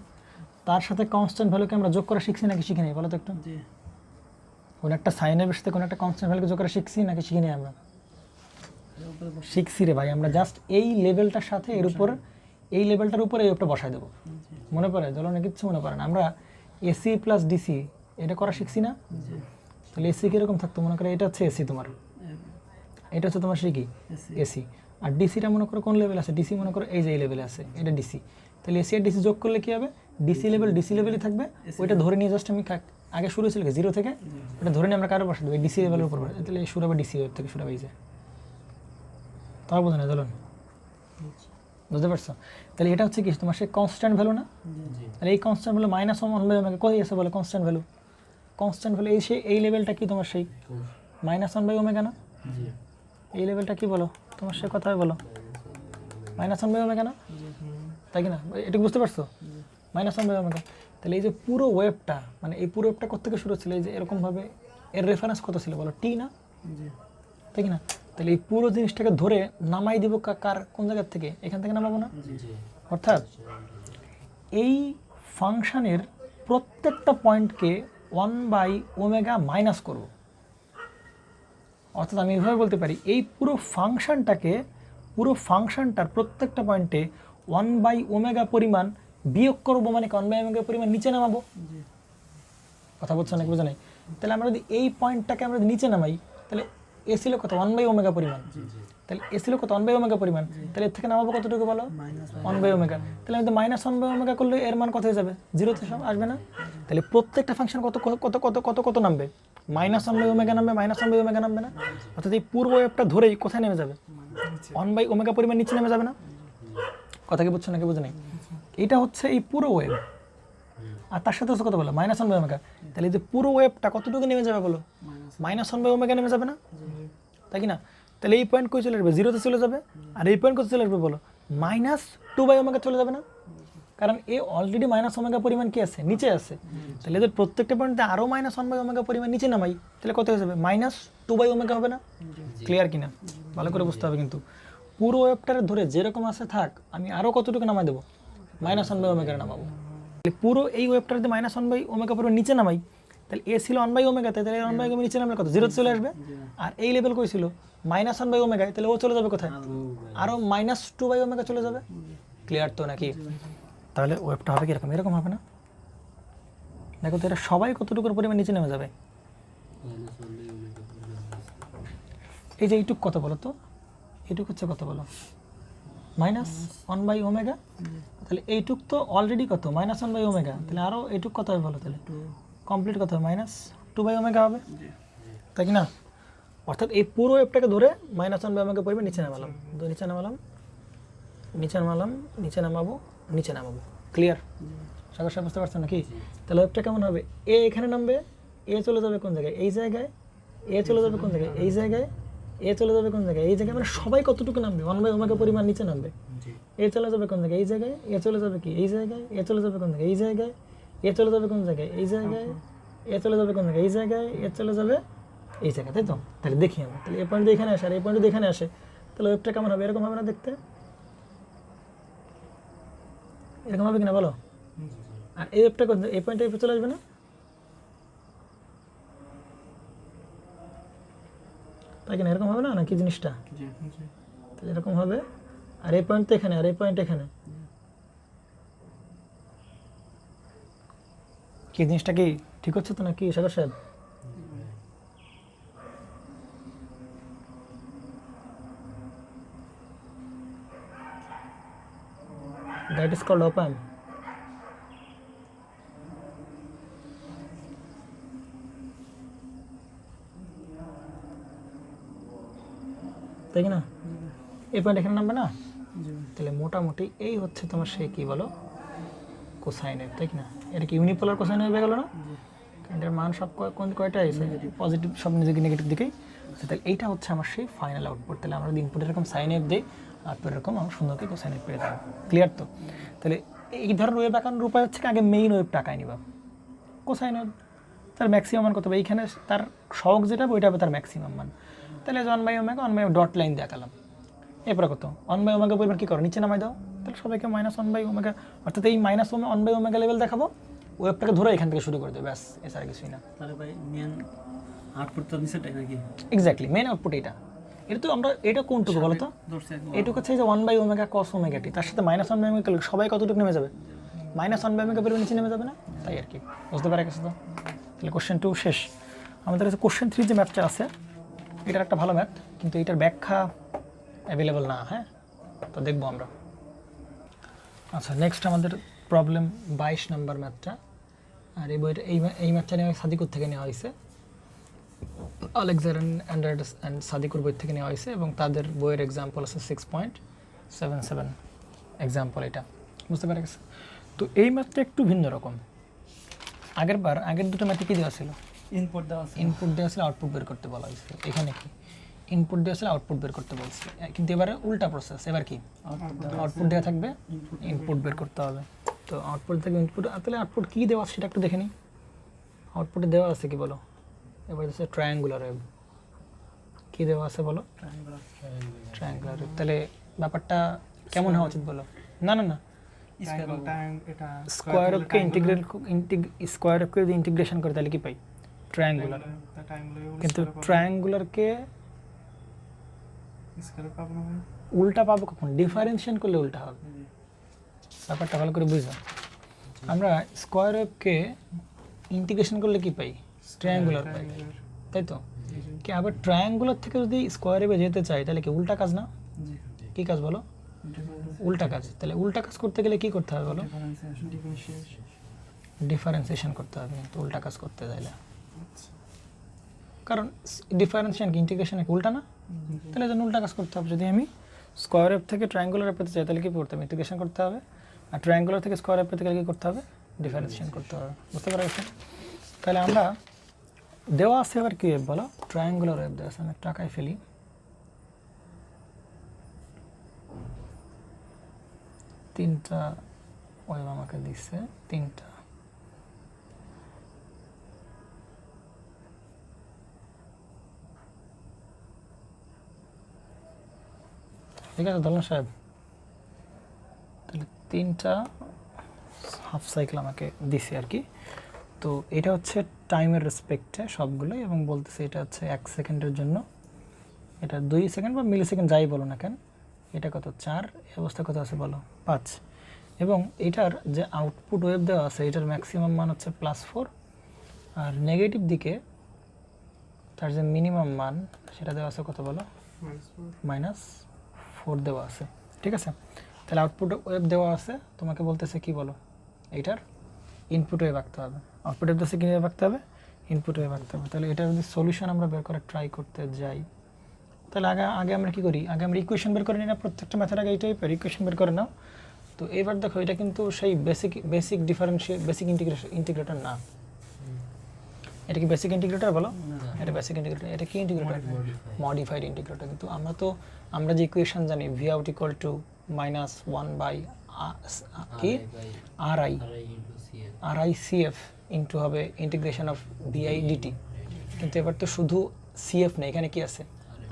তার সাথে কনস্ট্যান্ট ভ্যালুকে আমরা যোগ করা শিখছি নাকি শিখি নাই বলো তো একটু? কোনো একটা সাইন ওয়েভের সাথে কোনো একটা কনস্ট্যান্ট ভ্যালুকে যোগ করা শিখছি নাকি শিখি নাই? আমরা শিখছি রে ভাই। আমরা জাস্ট এই লেভেলটার সাথে এর উপর, এই লেভেলটার উপরে এই ওয়েভটা বসাই দেবো। মনে পড়ে? চলো না, কিচ্ছু মনে পড়ে না। আমরা এসি প্লাস ডিসি এটা করা শিখছি না? তাহলে এসি কীরকম থাকতো? মনে করো এটা হচ্ছে এসি তোমার, এটা হচ্ছে তোমার সেই কি এসি। আর ডিসিটা মনে করো কোন লেভেল আছে? ডিসি মনে করো এই যে এই লেভেলে আছে, এটা ডিসি। তাহলে এসি আর ডিসি যোগ করলে কী হবে? ডিসি লেভেলই থাকবে। ওইটা ধরে নিয়ে জাস্ট আমি আগে শুরু হয়েছিল কি 0 থেকে, ওটা ধরে নিয়ে আমরা কারো বসে দেবো ডিসি লেভেলের উপর। তাহলে শুরু হবে ডিসি ওয়েভ থেকে, শুরু হবে এই যে। তাও বোঝো না? চলুন, বুঝতে পারছো? তাহলে এটা হচ্ছে কি তোমার সেই কনস্ট্যান্ট ভ্যালু না? তাহলে এই কনস্ট্যান্ট ভ্যালু -1/ω কোথায় আছে বলে? কনস্ট্যান্ট ভ্যালু এই লেভেলটা কি তোমার সেই -1/ω না? এই লেভেলটা কি বলো তোমার? সে কথা বলো -1/ω না? তাই কি না? এটা বুঝতে পারছো? -1/ω। তাহলে এই যে পুরো ওয়েভটা, মানে এই পুরো ওয়েভটা কোথেকে শুরু ছিল? এই যে এরকমভাবে, এর রেফারেন্স কত ছিল বলো? টি না? তাই কি না? তাহলে এই পুরো জিনিসটাকে ধরে নামাই দিব কার কোন জায়গার থেকে? এখান থেকে নামাবো না? অর্থাৎ এই ফাংশনের প্রত্যেকটা পয়েন্টকে 1/ω মাইনাস করব। অর্থাৎ আমি এভাবে বলতে পারি, এই পুরো ফাংশনটার প্রত্যেকটা পয়েন্টে 1/ω পরিমাণ বিয়োগ করবো, মানে 1/ω পরিমাণ নিচে নামাবো। কথা বলছো নাকি? বোঝা নাই? তাহলে আমরা যদি এই পয়েন্টটাকে আমরা যদি নিচে নামাই, তাহলে এ ছিল কত? 1/ω পরিমাণ। তাহলে এ ছিল কত? 1/ω পরিমাণ। তাহলে এর থেকে নামাবো কতটুকু বলো? 1/ω। তাহলে আমি তো -1/ω করলে এর মান কত হয়ে যাবে? 0তে আসবে না? তাহলে প্রত্যেকটা ফাংশন কত কত কত কত কত নামবে? -1/ω নামবে, -1/ω নামবে না? অর্থাৎ এই পুরো ওয়েভটা ধরেই কোথায় নেমে যাবে? 1/ω পরিমাণ নিচে নেমে যাবে না? কথা কি বুঝছো নাকি? বুঝে নেই? এটা হচ্ছে এই পুরো ওয়েভ। আর তার সাথে কত বলো? -1/ω। তাহলে এই যে পুরো ওয়েভটা কতটুকু নেমে যাবে বলো? -1/ω নেমে যাবে না? তাই কি না? তাহলে এই পয়েন্ট কই চলে আসবে? 0তে চলে যাবে। আর এই পয়েন্ট কত চলে আসবে বলো? -2/ω চলে যাবে না? কারণ এ অলরেডি -ω পরিমাণ কি আছে? নিচে আছে। তাহলে এদের প্রত্যেকটা পয়েন্টে আরও -1/ω পরিমাণ নিচে নামাই, তাহলে কত হয়ে যাবে? -2/ω হবে না? ক্লিয়ার কিনা? ভালো করে বুঝতে হবে কিন্তু। পুরো ওয়েভটার ধরে যেরকম আছে থাক, আমি আরও কতটুকু নামাই দেবো? -1/ω নামাবো। তাহলে পুরো এই ওয়েভটার যদি -1/ω পরিমাণ নিচে নামাই, তাহলে এ ছিল 1/ω, তাহলে 1/ω নিচে নামলে কত? 0তে চলে আসবে। আর এই লেভেল কই ছিল? -1/ω, তাহলে ও চলে যাবে কোথায়? আরও -2/ω চলে যাবে। ক্লিয়ার তো নাকি? তাহলে ওয়েভটা হবে কি এরকম? এরকম হবে না? দেখো তো এটা সবাই কতটুকুর পরিমাণ নিচে নেমে যাবে। এই যে এইটুক কত বলো তো, এইটুক হচ্ছে কত বলো, -1/ω। তাহলে এইটুক তো অলরেডি কত -1/ω, তাহলে আরও এইটুক কত হবে বলো, তাহলে কমপ্লিট কত হবে -2/ω হবে, তাই কি না? অর্থাৎ এই পুরো ওয়েভটাকে ধরে -1/ω পরিমাণ নিচে নামালাম, নিচে নামাবো। ক্লিয়ার? সাগর সাহেব বুঝতে পারছো নাকি? তাহলে ওয়েভটা কেমন হবে? এ এখানে নামবে, এ চলে যাবে কোন জায়গায়, এই জায়গায়, এ চলে যাবে কোন জায়গায়, এই জায়গায়, এ চলে যাবে কোন জায়গায়, এই জায়গায়, মানে সবাই কতটুকু নামবে 1/ω পরিমাণ নিচে নামবে। এ চলে যাবে কোন জায়গায়, এই জায়গায়, এ চলে যাবে কি এই জায়গায়, এ চলে যাবে কোন জায়গায়, এই জায়গায়, এ চলে যাবে কোন জায়গায়, এই জায়গায়, এ চলে যাবে কোন জায়গায়, এই জায়গায়, এ চলে যাবে এই জায়গায়, তাই তো? তাহলে দেখি আমরা, তাহলে এই পয়েন্ট এখানে আসে আর এই পয়েন্ট এখানে আসে, তাহলে ওয়েভটা কেমন হবে? এরকম হবে না দেখতে? এরকম হবে কিনা বলো? আর এই ওয়েভটা এই পয়েন্টে চলে আসবে না, তাই কিনা? এরকম হবে না নাকি জিনিসটা? তাহলে এরকম হবে, আর এই পয়েন্ট তো এখানে, আর এই পয়েন্ট এখানে, কি জিনিসটা কি ঠিক হচ্ছে তো নাকি সাগর সাহেব? That is called op-amp. তাই কি না? এই পয়েন্ট এখানে নামবে না, তাহলে মোটামুটি এই হচ্ছে তোমার সেই কি বলো কোসাইন ওয়েভ, তাই কি না? এটা কি ইউনিপোলার কোসাইন ওয়েভ হয়ে গেল না? কারণ এটার মান সব কয়টা আছে, পজিটিভ, সব নিজেকে নেগেটিভ দিকেই। তাহলে এইটা হচ্ছে আমার সেই ফাইনাল আউটপুট। তাহলে আমরা ইনপুট এরকম সাইন ওয়েভ দিই, আউটপুট এরকম আমরা সুন্দরকে কোসাইন ওয়েভ পেয়ে যাবো। ক্লিয়ার তো? তাহলে এই ধরনের ওয়েভ আঁকানোর উপায় হচ্ছে আগে মেইন ওয়েভ টাকায় নিবা, কোসাইন ওয়েভ তার ম্যাক্সিমাম মান কত হবে, এইখানে তার সহগ যেটা হবে ওইটা হবে তার ম্যাক্সিমাম মান। তাহলে 1/ω ডট লাইন দেখালাম, এরপরে কত 1/ω পরিমাণ কী করো, নিচে নামাই দাও। তাহলে সবাইকে -1/ω, অর্থাৎ এই -1/ω লেভেল দেখাবো, ওয়েভটাকে ধরে এখান থেকে শুরু করে দেবে, ব্যাস, এছাড়া কিছুই না। তাহলে ভাই মেন আউটপুট তো নিচেটাই নাকি? এক্স্যাক্টলি, মেন আউটপুট এটা। এটা তো আমরা, এটা কোনটুকু বলো তো? এইটুকু হচ্ছে যে 1/ω cos ωt, তার সাথে -1/ω সবাই কতটুকু নেমে যাবে, -1/ω পরিমাণ নিচে নেমে যাবে না, তাই আর কি। বুঝতে পারা গেছে তো? তাহলে কোশ্চেন 2 শেষ। আমাদের কাছে কোশ্চেন 3 যে ম্যাথটা আছে, এটার একটা ভালো ম্যাথ, কিন্তু এটার ব্যাখ্যা অ্যাভেলেবল না। হ্যাঁ, তো দেখবো আমরা। আচ্ছা, নেক্সট আমাদের প্রবলেম 22 নম্বর ম্যাথটা। আর এই বইটা এই ম্যাথটা নেওয়া সাদিকুর থেকে নেওয়া হয়েছে, আলেকজান্ডার অ্যান্ড সাদিকুর বই থেকে নেওয়া হয়েছে, এবং তাদের বইয়ের এক্সাম্পল আছে 6.77 এক্সাম্পল। এটা বুঝতে পারা গেছে? তো এই ম্যাথটা একটু ভিন্ন রকম। আগের দুটো ম্যাথে কী দেওয়া ছিল? ইনপুট দেওয়া ছিল, আউটপুট বের করতে বলা হয়েছে। এখানে কি ইনপুট দেওয়া ছিল, আউটপুট বের করতে বলছে, কিন্তু এবারে উল্টা প্রসেস। এবার কি আউটপুট দেওয়া থাকবে, ইনপুট বের করতে হবে। তো আউটপুট থেকে ইনপুট, তাহলে আউটপুট কী দেওয়া সেটা একটু দেখে নিই। আউটপুটে দেওয়া আছে কি বলো? এবার হচ্ছে ট্রায়াঙ্গুলার ওয়েভ। কী দেওয়া আছে বলো? Triangular wave. তাহলে ব্যাপারটা কেমন হওয়া উচিত বলো? না, স্কোয়ার ওয়েভকে স্কোয়ার ওয়েভকে যদি ইন্টিগ্রেশন করে তাহলে কি পাই? ট্রায়াঙ্গুলার। কিন্তু ট্রায়াঙ্গুলারকে উল্টা পাবো কখন? ডিফারেন্সিয়েশন করলে উল্টা হবে। ব্যাপারটা ভালো করে বুঝো। আমরা স্কোয়ার ওয়েভকে ইন্টিগ্রেশন করলে কি পাই? ট্রায়াঙ্গুলার পাই, তাই তো? কি আবার ট্রায়াঙ্গুলার থেকে যদি স্কোয়ার ওয়েভে যেতে চাই তাহলে কি উল্টা কাজ না? কি কাজ বলো? উল্টা কাজ। তাহলে উল্টা কাজ করতে গেলে কি করতে হবে বলো? ডিফারেন্সিয়েশন করতে হবে, কিন্তু উল্টা কাজ করতে চাইলে। কারণ ডিফারেন্সিয়েশন কি ইন্টিগ্রেশন কি উল্টা না? তাহলে যেন উল্টা কাজ করতে হবে। যদি আমি স্কোয়ার ওয়েভ থেকে ট্রায়াঙ্গুলার পেতে চাই তাহলে কি করতে হবে? ইন্টিগ্রেশন করতে হবে। আর ট্রায়াঙ্গুলার থেকে স্কোয়ার ওয়েভ পেতে গেলে কী করতে হবে? ডিফারেন্সিয়েশন করতে হবে। বুঝতে পারা গেছে? তাহলে আমরা দেওয়া আছে এবার কী ওয়েভ বলো? ট্রায়াঙ্গুলার ওয়েভ দেওয়া আছে। আমি টাকায় ফেলি, তিনটা ওয়েভ আমাকে দিচ্ছে, তিনটা। ঠিক আছে দলন সাহেব? তাহলে তিনটা হাফ সাইকেল আমাকে দিছে আর কি। তো এটা হচ্ছে টাইমের রেসপেক্টে সবগুলোই, এবং বলতেছে এটা হচ্ছে 1 সেকেন্ডের জন্য, এটা 2 সেকেন্ড বা মিলি সেকেন্ড যাই বলো না কেন। এটা কত? 4, এই অবস্থা কত আছে বলো? 5। এবং এটার যে আউটপুট ওয়েভ দেওয়া আছে এটার ম্যাক্সিমাম মান হচ্ছে +4, আর নেগেটিভ দিকে তার যে মিনিমাম মান সেটা দেওয়া আছে কত বলো, -4 দেওয়া আছে। ঠিক আছে, তাহলে আউটপুট ওয়েভ দেওয়া আছে, তোমাকে বলতেছে কি বলো, এইটার ইনপুট ওয়েভ আঁকতে হবে। আউটপুট ওয়েভ দিচ্ছে কীভাবে আঁকতে হবে, ইনপুট ওয়েভ আঁকতে হবে। তাহলে এটার যদি সলিউশন আমরা বের করে ট্রাই করতে যাই, তাহলে আগে আমরা কি করি, আগে আমরা ইকুয়েশন বের করে নিই না, প্রত্যেকটা মেথড আগে এই টাইপের ইকুয়েশন বের করে নাও। তো এবার দেখো এটা কিন্তু সেই বেসিক ডিফারেন্সিয়েট বেসিক ইন্টিগ্রেটর না। এটা কি বেসিক ইন্টিগ্রেটর বলো, এটা বেসিক ইন্টিগ্রেটর। এটা কি ইন্টিগ্রেটর, মডিফাইড ইন্টিগ্রেটর। কিন্তু আমরা যে ইকুয়েশন জানি V out equal to -1 by কি RI CF ইন্টু হবে ইন্টিগ্রেশন অফ VI DT। কিন্তু এবার তো শুধু CF নেই, এখানে কি আছে,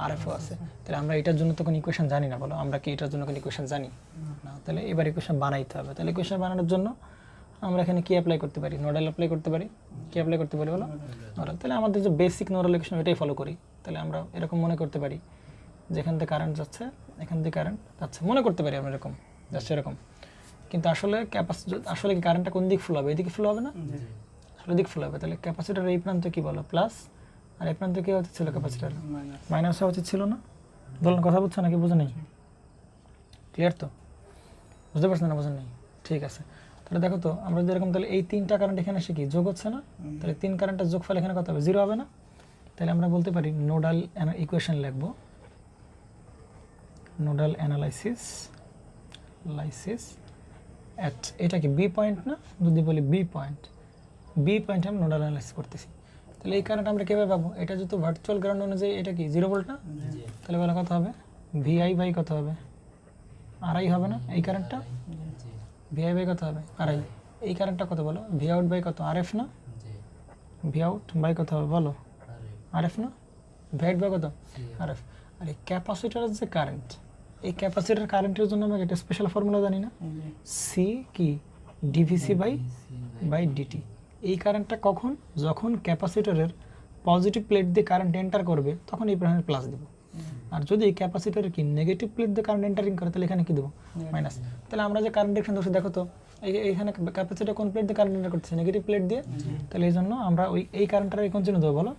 RFও আছে। তাহলে আমরা এটার জন্য তো কোনো ইকুয়েশন জানি না, বলো আমরা কি এটার জন্য কোনো ইকুয়েশন জানি না। তাহলে এবার ইকুয়েশন বানাইতে হবে। তাহলে ইকুয়েশন বানানোর জন্য আমরা এখানে কি অ্যাপ্লাই করতে পারি, নোডাল অ্যাপ্লাই করতে পারি। কি অ্যাপ্লাই করতে পারি বলো, নোডাল। তাহলে আমাদের যে বেসিক নোডাল ইকুয়েশন এটাই ফলো করি। তাহলে আমরা এরকম মনে করতে পারি যেখান থেকে কারেন্ট যাচ্ছে, এখান থেকে কারেন্ট যাচ্ছে, মনে করতে পারি আমরা এরকম যাচ্ছে এরকম। কিন্তু আসলে কি কারেন্টটা কোন দিক ফ্লো হবে, এদিকে ফ্লো হবে না, আসলে দিক ফ্লো হবে। তাহলে ক্যাপাসিটর এই প্রান্ত কি বলো প্লাস, আর এই প্রান্ত কি হচ্ছে ছিল ক্যাপাসিটর মাইনাস হওয়া উচিত ছিল না। বলুন কথা বুঝছো নাকি বুঝো নেই, ক্লিয়ার তো, বুঝতে পারছো না, বুঝেন নেই, ঠিক আছে। তাহলে দেখো তো আমরা যদি এরকম, তাহলে এই 3টা কারেন্ট এখানে এসে কি যোগ হচ্ছে না, তাহলে 3 কারেন্টের যোগফল এখানে কত হবে, 0 হবে না। তাহলে আমরা বলতে পারি নোডাল ইকুয়েশন লিখবো, নোডাল অ্যানালাইসিস এট, এটা কি বি পয়েন্ট না, যদি বলি বি পয়েন্ট আমরা নোডাল অ্যানালাইসিস করতেছি। তাহলে এই কারেন্ট আমরা কীভাবে পাবো, এটা যেহেতু ভার্চুয়াল গ্রাউন্ড অনুযায়ী এটা কি 0 ভোল্ট না, তাহলে বলা কত হবে, VI বাই কত হবে, RI হবে না। এই কারেন্টটা VI বাই কত হবে, RI। এই কারেন্টটা কত বলো, ভি আউট বাই কত, RF না, ভি আউট বাই কত হবে বলো, RF না, ভি আউট বাই কত, RF। আর এই ক্যাপাসিটরের যে কারেন্ট, এই ক্যাপাসিটর কারেন্টের জন্য আমরা একটা স্পেশাল ফর্মুলা জানি না, সি কি ডিভিসি বাই ডিটি। এই কারেন্টটা কখন, যখন ক্যাপাসিটরের পজিটিভ প্লেট দিয়ে কারেন্ট এন্টার করবে তখন এই প্রাণের প্লাস দেবো, আর যদি ক্যাপাসিটরের কি নেগেটিভ প্লেট দিয়ে কারেন্ট এন্টারিং করে তাহলে এখানে কি দেবো, মাইনাস। তাহলে আমরা যে কারেন্ট ডিরেকশন ধরছি দেখো তো, এইখানে ক্যাপাসিটর কোন প্লেট দিয়ে কারেন্ট এন্টার করতেছে, নেগেটিভ প্লেট দিয়ে। তাহলে এই জন্য আমরা এই কারেন্টটার কোন চিহ্ন দেবো বলো,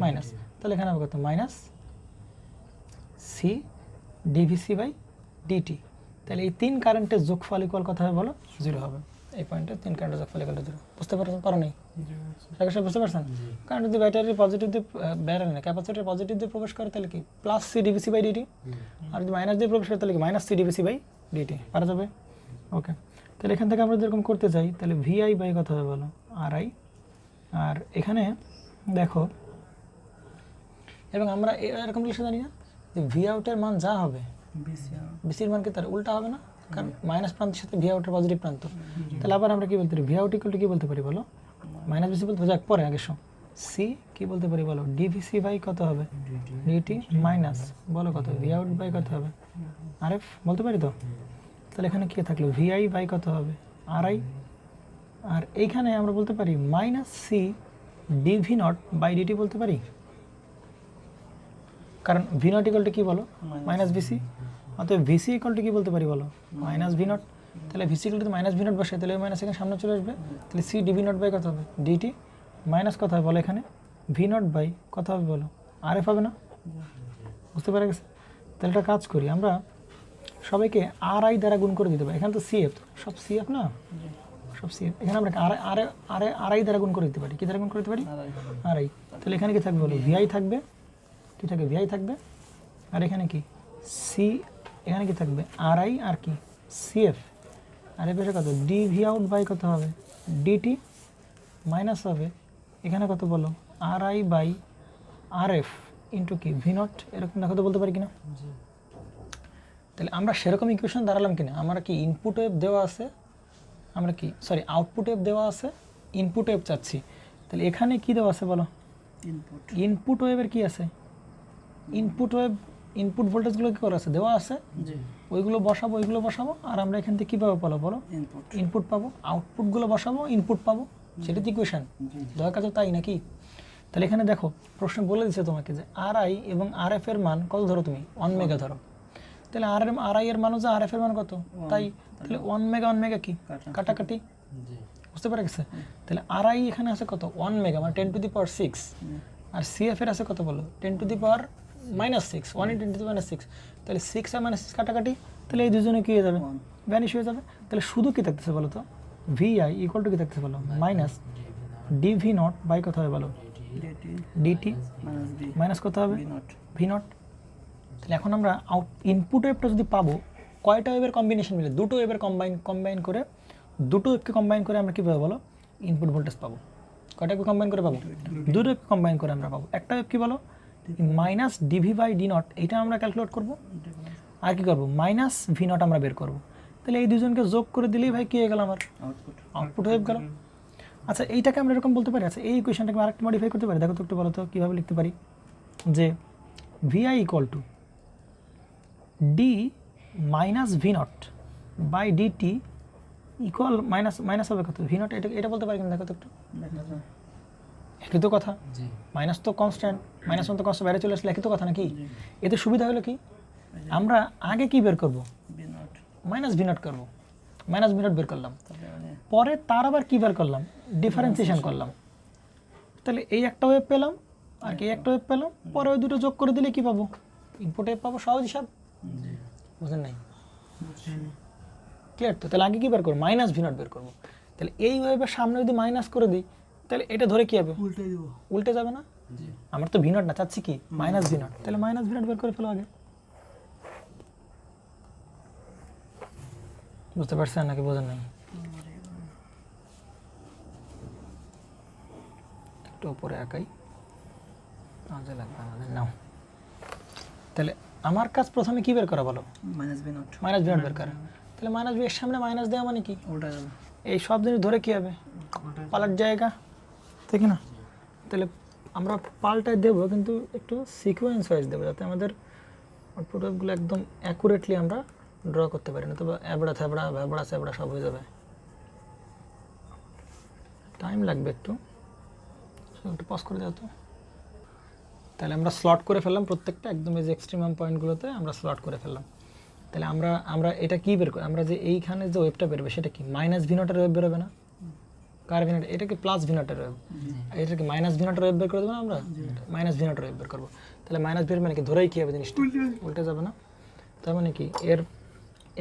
মাইনাস। তাহলে এখানে হবে কত, minus C DVC by DT. তাহলে এই 3 কারেন্টের যোগফল ইকুয়াল কথা হবে বলো, 0 হবে। এই পয়েন্টে 3 কারেন্টের যোগফল ইকুয়াল 0। বুঝতে পারো নেই, বুঝতে পারছেন। কারণ যদি ব্যাটারি পজিটিভ দিয়ে ব্যাটারি না ক্যাপাসিটর পজিটিভ দিয়ে প্রবেশ করে তাহলে কি plus C DVC by DT, আর যদি মাইনাস দিয়ে প্রবেশ করে তাহলে কি minus C DVC by DT, পারা যাবে। ওকে, তাহলে এখান থেকে আমরা যেরকম করতে চাই তাহলে VI বাই কথা হবে বলো, RI। আর এখানে দেখো, এবং আমরা এরকম লিখে জানি না যে ভি আউটের মান যা হবে বিসির মান কি তার উল্টা হবে না, কারণ মাইনাস প্রান্তের সাথে ভি আউটের পজিটিভ প্রান্ত। তাহলে আবার আমরা কি বলতে পারি, ভি আউট ইকুয়াল টু কি বলতে পারি বলো, মাইনাস বিসি বলতে যাক পরে আগে সি কি বলতে পারি বলো, ডিভিসি বাই কত হবে, ডিটি মাইনাস বলো কত, ভি আউট বাই কত হবে, RF বলতে পারি তো। তাহলে এখানে কি থাকলো, VI বাই কত হবে, RI। আর এইখানে আমরা বলতে পারি minus C DV not by DT বলতে পারি, কারণ ভি নট ইকুয়াল টু কি বলো, মাইনাস ভিসি। অতএব ভিসি ইকুয়াল টু কি বলতে পারি বলো, মাইনাস ভি নট। তাহলে VC equal to minus V not বসে, তাহলে মাইনাস এখানে সামনে চলে আসবে। তাহলে সি ডিভি নট বাই কত হবে, ডিটি মাইনাস কত হবে বলো, এখানে ভি নট বাই কত হবে বলো, RF হবে না। বুঝতে পারা গেছে। তাহলে একটা কাজ করি, আমরা সবাইকে RI দ্বারা গুণ করে দিতে পারি। এখানে তো CF, সব CF না, সব CF। এখানে আমরা RI দ্বারা গুণ করে দিতে পারি। কি দ্বারা গুণ করে দিতে পারি, RI। তাহলে এখানে কি থাকবে বলো, VI থাকবে, কি থাকবে VI থাকবে, আর এখানে কি সি, এখানে কি থাকবে RI আর কি CF। আর এর পাশে কত, ডিভি আউট বাই কত হবে, ডিটি মাইনাস হবে এখানে কত বলো, RI বাই RF ইন্টু কি ভি নট। এরকম দেখো তো বলতে পারি কিনা। তাহলে আমরা সেরকম ইকুয়েশন দাঁড়ালাম কিনা, আমরা কি ইনপুট ওয়েভ দেওয়া আছে, আমরা কি সরি আউটপুট ওয়েভ দেওয়া আছে, ইনপুট ওয়েভ চাচ্ছি। তাহলে এখানে কি দেওয়া আছে বলো, ইনপুট ওয়েভের কি আছে, ইনপুট ওয়েভ ইনপুট ভোল্টেজগুলো কি করা আছে, দেওয়া আছে, ওইগুলো বসাবো। আর আমরা এখান থেকে কীভাবে বলো ইনপুট পাবো, আউটপুটগুলো বসাবো, ইনপুট পাবো। সেটা তো ইকুয়েশন, দয়া কাজে তাই নাকি। তাহলে এখানে দেখো প্রশ্ন বলে দিচ্ছে তোমাকে যে RI এবং RF এর মান কত ধরো তুমি, 1 মেগা ধরো। তাহলে আর আই এর মান হচ্ছে আর এফ এর মান কত, তাই তাহলে 1 মেগা কি কাটাকাটি, বুঝতে পারা গেছে। তাহলে আর আই এখানে আছে কত 1 মেগা মানে 10⁻6, আর সিএফ এর আছে কত বলো 10⁻⁻6, 1 × 10⁻⁶, তাহলে 6 আর -6 কাটাকাটি, তাহলে এই দুজনে কি হয়ে যাবে, ভ্যানিশ হয়ে যাবে। তাহলে শুধু কি থাকতেছে বলো তো, ভিআই ইকুয়াল টু কি থাকতেছে বলো, মাইনাস ডিভি নট বাই কত হবে বলো, ডিটি মাইনাস কত হবে ভি নট। তাহলে এখন আমরা ইনপুট ওয়েভটা যদি পাবো, কয়টা ওয়েভের কম্বিনেশন মিলে, দুটো ওয়েভের কম্বাইন করে, দুটো ওয়েভকে কম্বাইন করে আমরা কী পাবো বলো, ইনপুট ভোল্টেজ পাবো। কয়টা ওয়েভকে কম্বাইন করে পাবো, দুটো ওয়েভকে কম্বাইন করে আমরা পাবো। একটা ওয়েভ কী বলো, minus DV by D not, এইটা আমরা ক্যালকুলেট করবো, আর কি করবো মাইনাস ভি নট আমরা বের করবো। তাহলে এই দুজনকে যোগ করে দিলেই ভাই কী হয়ে গেল আমার আউটপুট ওয়েভ গেল। আচ্ছা এইটাকে আমরা এরকম বলতে পারি, আচ্ছা এই ইকুয়েশনটাকে আরেকটু মডিফাই করতে পারি, দেখো তো একটু বলো তো কীভাবে লিখতে পারি, যে VI equal to D minus V not by DT equal minus হবে কত ভি নট, এটা বলতে পারি কিনা দেখো তো একটু, একই তো কথা, মাইনাস তো কনস্ট্যান্ট, মাইনাস তো কনস্ট্যান্ট বাইরে চলে আসলে একই তো কথা নাকি। এতে সুবিধা হলো কি, আমরা আগে কি বের করবো, মাইনাস ভি নট করবো, মাইনাস ভি নট বের করলাম, পরে তার আবার কি বের করলাম, ডিফারেন্সিয়েশন করলাম। তাহলে এই একটা ওয়েভ পেলাম আর কি একটা ওয়েভ পেলাম, পরে ওই দুটো যোগ করে দিলে কি পাবো, ইনপুট ওয়েভ পাবো, সহজ হিসাব, বুঝলেন নাই, ক্লিয়ার তো। তাহলে আগে কি বের করবো, মাইনাস ভি নট বের করবো। তাহলে এই ওয়েভের সামনে যদি মাইনাস করে দিই, তাহলে এটা ধরে কি হবে, উল্টে যাবে না, আমার তো ভি নট না চাচ্ছি কি মাইনাস ভি নট, তাহলে মাইনাস ভি নট বের করে ফেলো আগে। বুঝতে পারছেন নাকি বোঝেন নাই, একটু উপরে একাই কাজে লাগবে আমাদের, নাও। তাহলে আমার কাজ প্রথমে কি বের করা বলো, মাইনাস ভি নট বের করা। তাহলে মাইনাস ভি এর সামনে মাইনাস দেওয়া মানে কি, এই সব জিনিস ধরে কি হবে, পাল্টার জায়গা, ঠিক না। তাহলে আমরা পাল্টায় দেবো, কিন্তু একটু সিকোয়েন্স ওয়াইজ দেবো, যাতে আমাদের আউটপুট ওয়েভগুলো একদম অ্যাকুরেটলি আমরা ড্র করতে পারি না, তবে অ্যাবড়া ছ্যাবড়া সব হয়ে যাবে, টাইম লাগবে একটু পজ করে দাও তো। তাহলে আমরা স্লট করে ফেললাম প্রত্যেকটা, একদম এই যে এক্সট্রিমাম পয়েন্টগুলোতে আমরা স্লট করে ফেললাম। তাহলে আমরা এটা কি বের করি, আমরা যে এইখানে যে ওয়েভটা বেরোবে সেটা কি মাইনাস ভি নটের ওয়েভ বেরোবে না, কার ভি নট, এটা কি প্লাস ভি নটের ওয়েভ, এটা কি মাইনাস ভি নটের ওয়েভ বের করে দেবো না আমরা, মাইনাস ভি নটের ওয়েভ বের করবো। তাহলে মাইনাস ভি মানে কি ধরেই কী হবে জিনিসটা, উল্টে যাবে না। তার মানে কি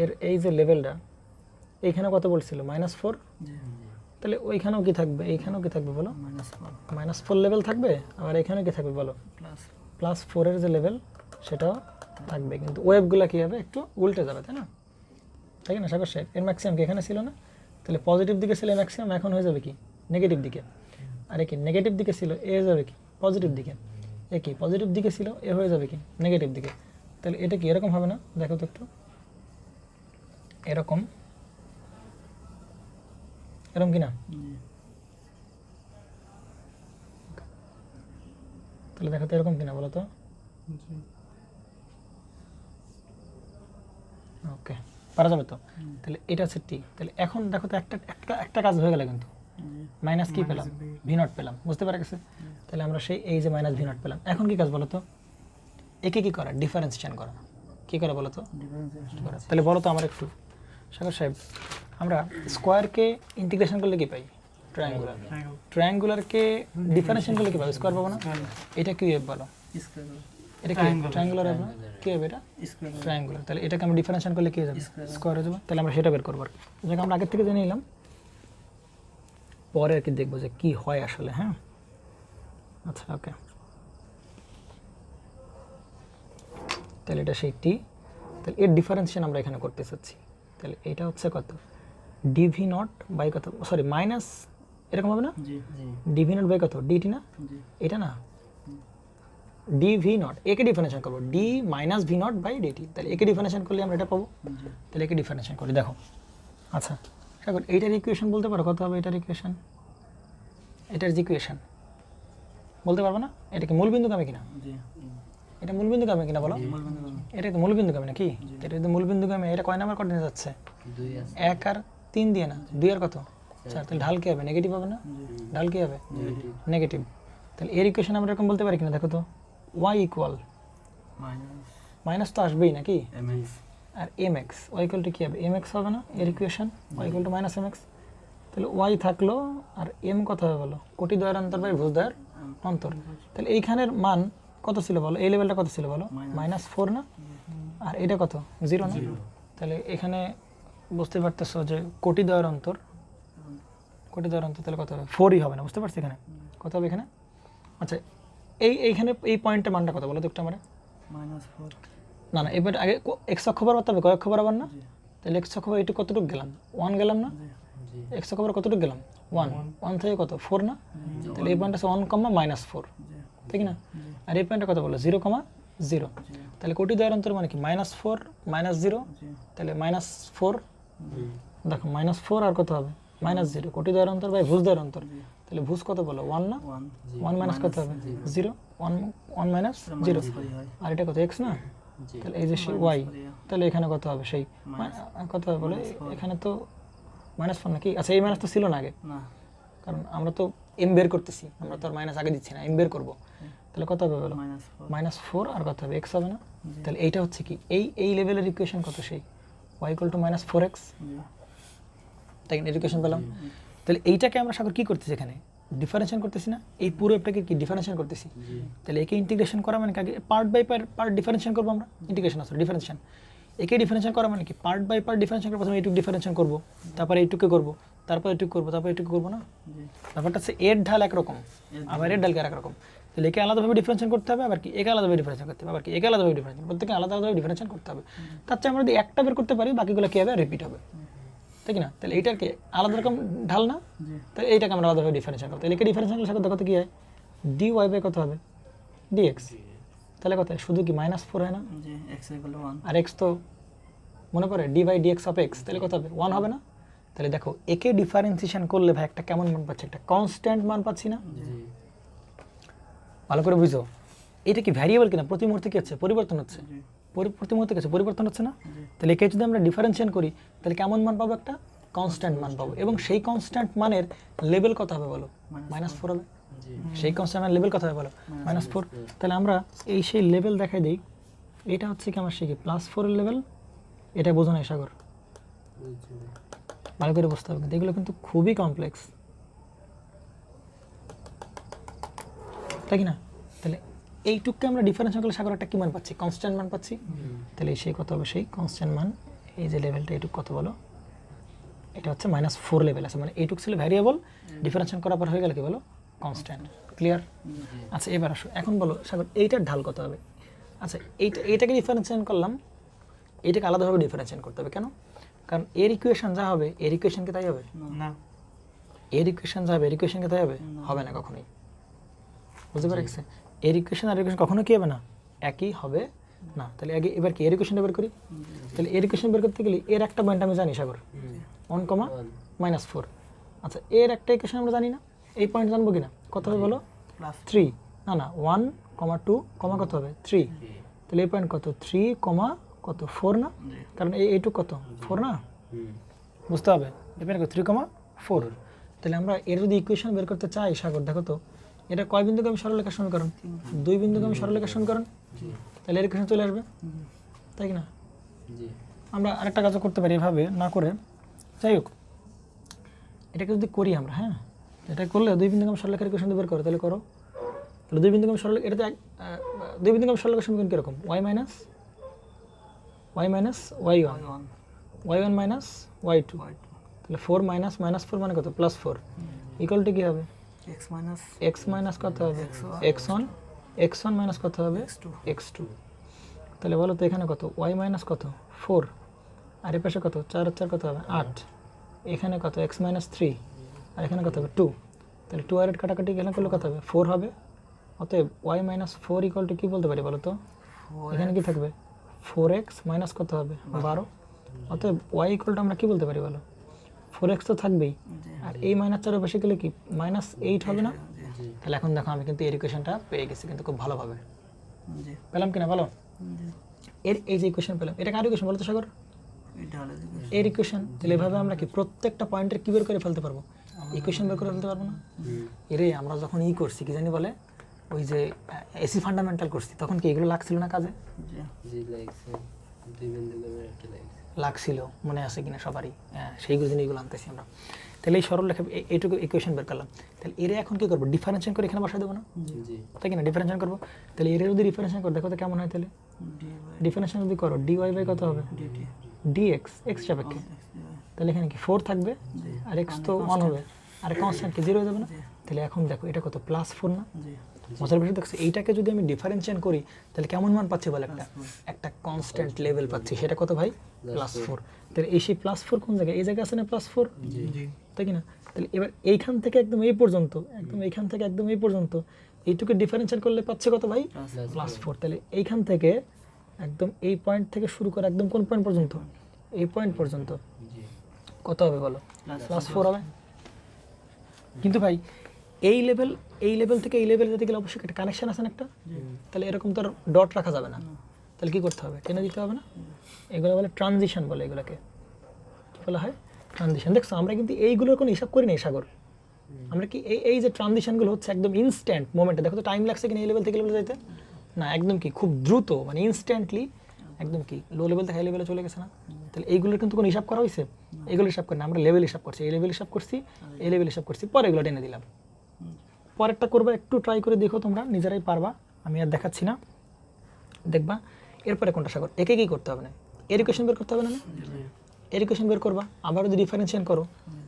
এর এই যে লেভেলটা এইখানে কত বলছিল -4, তাহলে ওইখানেও কি থাকবে, এইখানেও কি থাকবে বলো, -4 লেভেল থাকবে, আবার এখানেও কি থাকবে বলো, +4 এর যে লেভেল সেটাও থাকবে, কিন্তু ওয়েভগুলো কী হবে একটু উল্টে যাবে, তাই না, তাই না সাগর সাহেব। এর ম্যাক্সিমাম কি এখানে ছিল না, তাহলে পজিটিভ দিকে ছিল ম্যাক্সিমাম, এখন হয়ে যাবে কি নেগেটিভ দিকে, আর কি নেগেটিভ দিকে ছিল এ হয়ে যাবে কি পজিটিভ দিকে, এ কি পজিটিভ দিকে ছিল এ হয়ে যাবে কি নেগেটিভ দিকে। তাহলে এটা কি এরকম হবে না, দেখো তো একটু, এরকম কি না, তাহলে দেখো তো এরকম কিনা বলো তো, ওকে পারা যাবে তো। তাহলে এটা হচ্ছে টি। তাহলে এখন দেখো তো একটা কাজ হয়ে গেল, কিন্তু মাইনাস কি পেলাম, ভি নট পেলাম, বুঝতে পারা গেছে। তাহলে আমরা সেই এই যে মাইনাস ভি নট পেলাম, এখন কি কাজ বলো তো, একে কি করা, ডিফারেন্সিয়েশন করা, কি করা বলো তো, তাহলে বলো তো আমার একটু সাগর সাহেব, আমরা স্কোয়ারকে ইন্টিগ্রেশন করলে কি পাই, ট্রায়াঙ্গুলারকে ডিফারেন্সিয়েশন করলে কি পাবো, স্কোয়ার পাবো না। এটা কি ওয়েভ বলো, এটা কি ট্রায়াঙ্গুলার ওয়েভ না, কি হবে এটা ট্রায়াঙ্গুলার। তাহলে এটাকে আমরা ডিফারেন্সিয়েশন করলে কি হয়ে যাবে, স্কোয়ার হয়ে যাবে। তাহলে আমরা সেটা বের করবো, আর যেটা আমরা আগের থেকে জেনে নিলাম, পরে আর কি দেখবো যে কি হয় আসলে। হ্যাঁ আচ্ছা ওকে, তাহলে এটা সেই টি, তাহলে এর ডিফারেন্সিয়েশন আমরা এখানে করতে চাচ্ছি। তাহলে এটা হচ্ছে কত, ডিভি নট বাই কত, সরি মাইনাস এরকম হবে না, ডিভি নট বাই কত ডিটি না, এটা না ডিভি নট, একে ডিফারেন্সিয়েশন করবো D minus V not by DT. তাহলে একে ডিফারেন্সিয়েশন করলে আমরা এটা পাবো, তাহলে একে ডিফারেন্সিয়েশন করি। দেখো আচ্ছা এখন এইটার ইকুয়েশন বলতে পারো কত হবে, এটার ইকুয়েশন, এটার যে ইকুয়েশন বলতে পারবো না, এটা কি মূলবিন্দুগামী কিনা, এটা মূলবিন্দুগামী কিনা বলো, এটা তো মূলবিন্দুগামী নাকি, এটা যদি মূলবিন্দুগামী, এটা কয় নাম্বার কোঅর্ডিনেট যাচ্ছে, 1 আর 3 দিয়ে না, 2 আর কত 4, তাহলে ঢাল কি হবে, নেগেটিভ হবে না, ঢাল কি হবে নেগেটিভ। তাহলে এর ইকুয়েশন আমরা এরকম বলতে পারি কিনা দেখো তো, y ইকুয়াল মাইনাস তো আসবেই নাকি, mx আর M X Y equal to কী হবে, এম এক্স হবে না এর equation, Y equal to minus M X. তাহলে ওয়াই থাকলো আর এম কত হবে বলো, কোটি দ্বয়ের অন্তর বাই ভুজ দ্বয়ের অন্তর। তাহলে এইখানের মান কত ছিল বলো, এই লেভেলটা কত ছিল বলো, -4 না, আর এটা কত 0 না। তাহলে এখানে বুঝতে পারতেছো যে কোটি দ্বয়ের অন্তর, কোটি দ্বয়ের অন্তর তাহলে কত হবে 4ই হবে না, বুঝতে পারছি এখানে কত হবে এখানে। আচ্ছা এইখানে এই পয়েন্টের মানটা কত বলো তো একটু আমার, -4 না না এবার আগে এক্স অক্ষ বরাবর তবে কয় অক্ষ বরাবর না, তাহলে এক্স অক্ষ বরাবর এটু কতটুকু গেলাম 1 গেলাম না, এক্স অক্ষ বরাবর কতটুকু গেলাম 1 থেকে কত 4 না, তাহলে এই পয়েন্ট আছে 1, -4 ঠিক না, আর এই পয়েন্টটা কত বলো 0, 0। তাহলে কোটি দ্বয়ের অন্তর মানে কি -4 -0, তাহলে -4 দেখো -4 আর কত হবে -0, কোটি দ্বয়ের অন্তর বাই ভুজ দ্বয়ের অন্তর। তাহলে ভুজ কত বলো 1 না, 1 মাইনাস কত হবে 0, 1 মাইনাস 0, আর এটা কত এক্স না, তাহলে এই যে সেই ওয়াই, তাহলে এখানে কত হবে সেই কত হবে বলে, এখানে তো -4 নাকি, আচ্ছা এই মাইনাস তো ছিল না আগে, না কারণ আমরা তো এম বের করতেছি, আমরা তো আর মাইনাস আগে দিচ্ছি না, এম বের করবো। তাহলে কত হবে বলো -4 আর কত হবে এক্স হবে না, তাহলে এইটা হচ্ছে কি এই লেভেলের ইকুয়েশন কত সেই ওয়াই ইকুয়াল টু -4x, তাই ইকুয়েশন পেলাম। তাহলে এইটাকে আমরা সাগর কি করতেছি এখানে ডিফারেন্সিয়েশন করতেছি না, এই পুরো অ্যাপটাকে কি ডিফারেন্সিয়েশন করতেছি, তাহলে একে ইন্টিগ্রেশন করা মানে আগে পার্ট বাই পার্ট ডিফারেন্সিয়েশন করবো আমরা, ইন্টিগ্রেশন আসলে ডিফারেন্সিয়েশন, একে ডিফারেন্সিয়েশন করা মানে কি পার্ট বাই পার্ট ডিফারেন্সিয়েশন করে প্রথমে এইটুকু ডিফারেন্সিয়েশন করবো, তারপরে এইটুকু করবো, তারপর এইটুকু করবো, তারপর এইটুকু করবো না, ব্যাপারটা হচ্ছে এর ঢাল একরকম আবার এর ঢাল একরকম, তাহলে একে আলাদাভাবে ডিফারেন্সিয়েশন করতে হবে, আবার কি একে আলাদাভাবে ডিফারেন্সিয়েশন করতে হবে, আবার কি একে আলাদাভাবে ডিফারেন্সিয়েশন, প্রত্যেকে আলাদাভাবে ডিফারেন্সিয়েশন করতে হবে। তার চেয়ে আমরা যদি একটা বের করতে পারি বাকিগুলো কী হবে রিপিট হবে, ঠিক না, তাহলে এইটার কি আলাদা রকম ঢাল না, তাহলে এইটাকে আমরা আলাদাভাবে ডিফারেন্সিয়েশন করতে, তাহলে একে ডিফারেন্সিয়েশন সাথে দেখো তো কী হয়, ডি ওয়াই বাই কত হবে ডিএক্স, তাহলে কত হয় শুধু কি -4 হয় না, আর এক্স তো মনে পড়ে D by DX of X, তাহলে কত হবে 1 হবে না। তাহলে দেখো একে ডিফারেন্সিয়েশন করলে ভাই একটা কেমন মান পাচ্ছি, একটা কনস্ট্যান্ট মান পাচ্ছি না, ভালো করে বুঝো এটা কি ভ্যারিয়েবল কিনা, প্রতি মুহূর্তে কি হচ্ছে পরিবর্তন হচ্ছে, প্রতি মুহূর্তে কিছু পরিবর্তন হচ্ছে না, তাহলে একে যদি আমরা ডিফারেন্সিয়েশন করি তাহলে কেমন মান পাবো, একটা কনস্ট্যান্ট মান পাবো, এবং সেই কনস্ট্যান্ট মানের লেভেল কত হবে বলো -4 হবে, সেই কনস্ট্যান্ট মানের লেভেল কত হবে বলো -4। তাহলে আমরা এই সেই লেভেল দেখাই দিই, এটা হচ্ছে কি আমার শিখি +4 এর লেভেল, এটা বোঝো না সাগর, ভালো করে বুঝতে হবে, এগুলো কিন্তু খুবই কমপ্লেক্স, তাই কি না। তাহলে এইটুককে আমরা ডিফারেন্সিয়েশন করলে সাগর একটা কি মান পাচ্ছি, কনস্ট্যান্ট মান পাচ্ছি, তাহলে সেই কত হবে সেই কনস্ট্যান্ট মান, এই যে লেভেলটা এইটুক কত বলো, এটা হচ্ছে -4 লেভেল আছে, মানে এইটুক ছিল ভ্যারিয়েবল, ডিফারেন্সিয়েশন করার পর হয়ে গেল কি বলো কনস্ট্যান্ট, ক্লিয়ার। আচ্ছা এবার আসো এখন বলো সাগর এইটার ঢাল কত হবে, আচ্ছা এইটাকে ডিফারেন্সিয়েশন করলাম, এইটাকে আলাদাভাবে ডিফারেন্সিয়েশন করতে হবে কেন, কারণ এর ইকুয়েশন যা হবে এর ইকুয়েশনকে তাই হবে না, এর ইকুয়েশন যা হবে এর ইকুয়েশনকে তাই হবে, হবে না কখনোই, বুঝতে পারছি, এর ইকুয়েশন আর ইকুয়েশন কখনো কি হবে না একই হবে না। তাহলে আগে এবার কি এর ইকুয়েশনটা বের করি, তাহলে এর ইকুয়েশন বের করতে গেলে এর একটা পয়েন্ট আমি জানি সাগর 1, -4, আচ্ছা এর একটা ইকুয়েশন আমরা জানি না, এই পয়েন্ট জানবো কিনা কত হবে বলো 3, না না 1, 2, কত হবে 3, তাহলে এই পয়েন্ট কত 3, কত 4 না, কারণ এইটুক কত 4 না, বুঝতে হবে এই পয়েন্ট কত 3, 4। তাহলে আমরা এর যদি ইকুয়েশন বের করতে চাই সাগর দেখো তো এটা কয় বিন্দুগামী সরলরেখার সমীকরণ, 2 বিন্দুগামী সরলরেখার সমীকরণ, তাহলে এর ইকুয়েশন চলে আসবে, তাই কি না। আমরা আরেকটা কাজও করতে পারি এভাবে না করে, যাই হোক এটাকে যদি করি আমরা, হ্যাঁ এটা করলে 2 বিন্দুগামী সরলরেখার ইকুয়েশন বের করো, তাহলে করো, তাহলে 2 বিন্দুগামী সরলরেখা, এটা তো 2 বিন্দুগামী সরলরেখার সমীকরণ কীরকম y minus y1 minus y2, তাহলে 4 -4 মানে কত +4 ইকুয়াল টু কী হবে x মাইনাস কত হবে x1 মাইনাস কত হবে x2, তাহলে বলো তো এখানে কত y মাইনাস কত 4, আর এর পাশে কত 4 আর 4 কত হবে 8, এখানে কত x মাইনাস 3, আর এখানে কত হবে 2, তাহলে 2 আর 8 কাটাকাটি এখানে করলে কত হবে 4 হবে, অতএব y মাইনাস 4 ইকুয়াল টু কী বলতে পারি বলো তো, এখানে কি থাকবে 4x মাইনাস কত হবে 12, অতএব y ইকুয়াল টু আমরা কী বলতে পারি বলো 4x তো থাকবেই, আর এই -4 পাশে গেলে কি -8 হবে না। তাহলে এখন দেখো আমি কিন্তু এর ইকুয়েশনটা পেয়ে গেছি কিন্তু খুব ভালোভাবে, পেলাম কিনা বলো, এর এই যে ইকুয়েশন পেলাম, এটা কার ইকুয়েশন বলো তো সাগর, এর ইকুয়েশন। তাহলে এভাবে আমরা কি প্রত্যেকটা পয়েন্টের কি বের করে ফেলতে পারবো, ইকুয়েশন বের করে ফেলতে পারবো না। এরে আমরা যখন করছি কি জানি বলে ওই যে এসি ফান্ডামেন্টাল করছি তখন কি এগুলো লাগছিল না কাজে? জি লাগছে 2 বিন্দু করে একটা লাগছে লাগছিল, মনে আছে কিনা সবারই? হ্যাঁ, সেই জিনিসগুলো আনতেছি আমরা। তাহলে এই সরল রেখা এইটুকু ইকুয়েশন বের করলাম। তাহলে এর এখন কি করবো? ডিফারেন্সিয়েশন করে এখানে বসাই দেবো না? জি তাই কিনা? ডিফারেন্সিয়েশন করবো। তাহলে এর যদি ডিফারেন্সিয়েশন করো দেখো তো কেমন হয়। তাহলে ডিফারেন্সিয়েশন যদি করো dy বাই কত হবে? dx, এক্স সাপেক্ষে। তাহলে এখানে কি 4 থাকবে আর এক্স তো 1 হবে আর কনস্ট্যান্ট কি 0 হয়ে যাবে না? তাহলে এখন দেখো এটা কত +4 না? মজার বিষয় দেখছো, এইটাকে যদি আমি ডিফারেন্সিয়েট করি তাহলে কেমন মান পাচ্ছি বল? একটা কনস্ট্যান্ট লেভেল পাচ্ছি। সেটা কত ভাই? +4। তাহলে এই সেই +4 কোন জায়গায়? এই জায়গায় আছে না +4? তাই কি না? তাহলে এবার এইখান থেকে একদম এই পর্যন্ত, একদম এইখান থেকে একদম এই পর্যন্ত এইটুকু ডিফারেন্সিয়েট করলে পাচ্ছে কত ভাই? +4। তাহলে এইখান থেকে একদম এই পয়েন্ট থেকে শুরু করে একদম কোন পয়েন্ট পর্যন্ত? এই পয়েন্ট পর্যন্ত কত হবে বলো? +4 হবে। কিন্তু ভাই এই লেভেল থেকে এই লেভেলে যেতে গেলে অবশ্যই একটা কানেকশন আছে না একটা? তাহলে এরকম তো ডট রাখা যাবে না। তাহলে কি করতে হবে? টেনে দিতে হবে না? এগুলো বলে ট্রানজিশন বলে। এগুলোকে কি বলা হয়? ট্রানজিশন। দেখছো আমরা কিন্তু এইগুলোর কোনো হিসাব করি না সাগর। আমরা কি এই যে ট্রানজিশনগুলো হচ্ছে একদম ইনস্ট্যান্ট মোমেন্টে। দেখো তো টাইম লাগছে কিনা এই লেভেল থেকে লেভেলে যেতে? না, একদম কি খুব দ্রুত, মানে ইনস্ট্যান্টলি একদম কি লো লেভেল থেকে হাই লেভেলে চলে গেছে না? তাহলে এইগুলোর কিন্তু কোনো হিসাব করা হয়েছে? এগুলো হিসাব করি না, আমরা লেভেল হিসাব করছি। এই লেভেল হিসাব করছি, এই লেভেল হিসাব করছি, পরে এগুলো টেনে দিলাম। পরেরটা করবা, একটু ট্রাই করে দেখো, তোমরা নিজেরাই পারবা, আমি আর দেখাচ্ছি না, দেখবা। এরপরে কোনটা সাগর? একে কি করতে হবে না? এর ইকুয়েশন বের করতে হবে না? এর ইকুয়েশন বের করবা, আবার যদি ডিফারেন্সিয়েট করো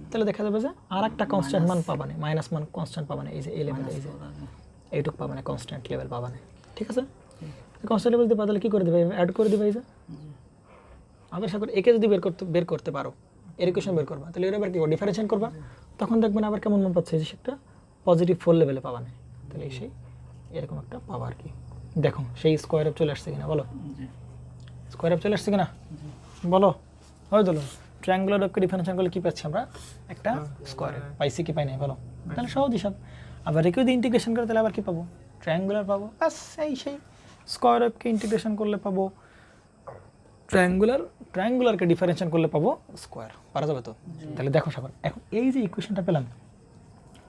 তাহলে দেখা যাবে যে আর একটা কনস্ট্যান্ট মান পাবা না, মাইনাস মান কনস্ট্যান্ট পাবা না। এই যে এই লেভেল, এই যে এইটুক পাবা না, কনস্ট্যান্ট লেভেল পাবা না। ঠিক আছে? কনস্ট্যান্ট লেভেল দিবা, তাহলে কি করে দেবে? অ্যাড করে দিবা। এই যে আবার সাগর একে যদি বের করতে পারো, এর ইকুয়েশন বের করবা, তাহলে এর আবার কি ডিফারেন্সিয়েট করবা, তখন দেখবেন আবার কেমন মান পাচ্ছে, যে সেটা পজিটিভ 4 লেভেলে পাবা না। তাহলে সেই এরকম একটা পাবা আর কি। দেখো সেই স্কোয়ার অফ চলে আসছে কিনা বলো? স্কোয়ার অফ চলে আসছে কিনা বলো? হয় বলো। ট্রায়াঙ্গুলার অফকে ডিফারেন্সিয়েট করলে কি পাচ্ছি আমরা? একটা স্কোয়ার পাইছি কি পাই নাই বলো? তাহলে সহজ হিসাব। আবার একে যদি ইন্টিগ্রেশন করে তাহলে আবার কি পাবো? ট্রায়াঙ্গুলার পাবো। ব্যাস সেই স্কোয়ার অফকে ইন্টিগ্রেশন করলে পাবো ট্রায়াঙ্গুলারকে ডিফারেন্সিয়েট করলে পাবো স্কোয়ার। পারা যাবে তো? তাহলে দেখো সাগর, এখন এই যে ইকুয়েশনটা পেলাম,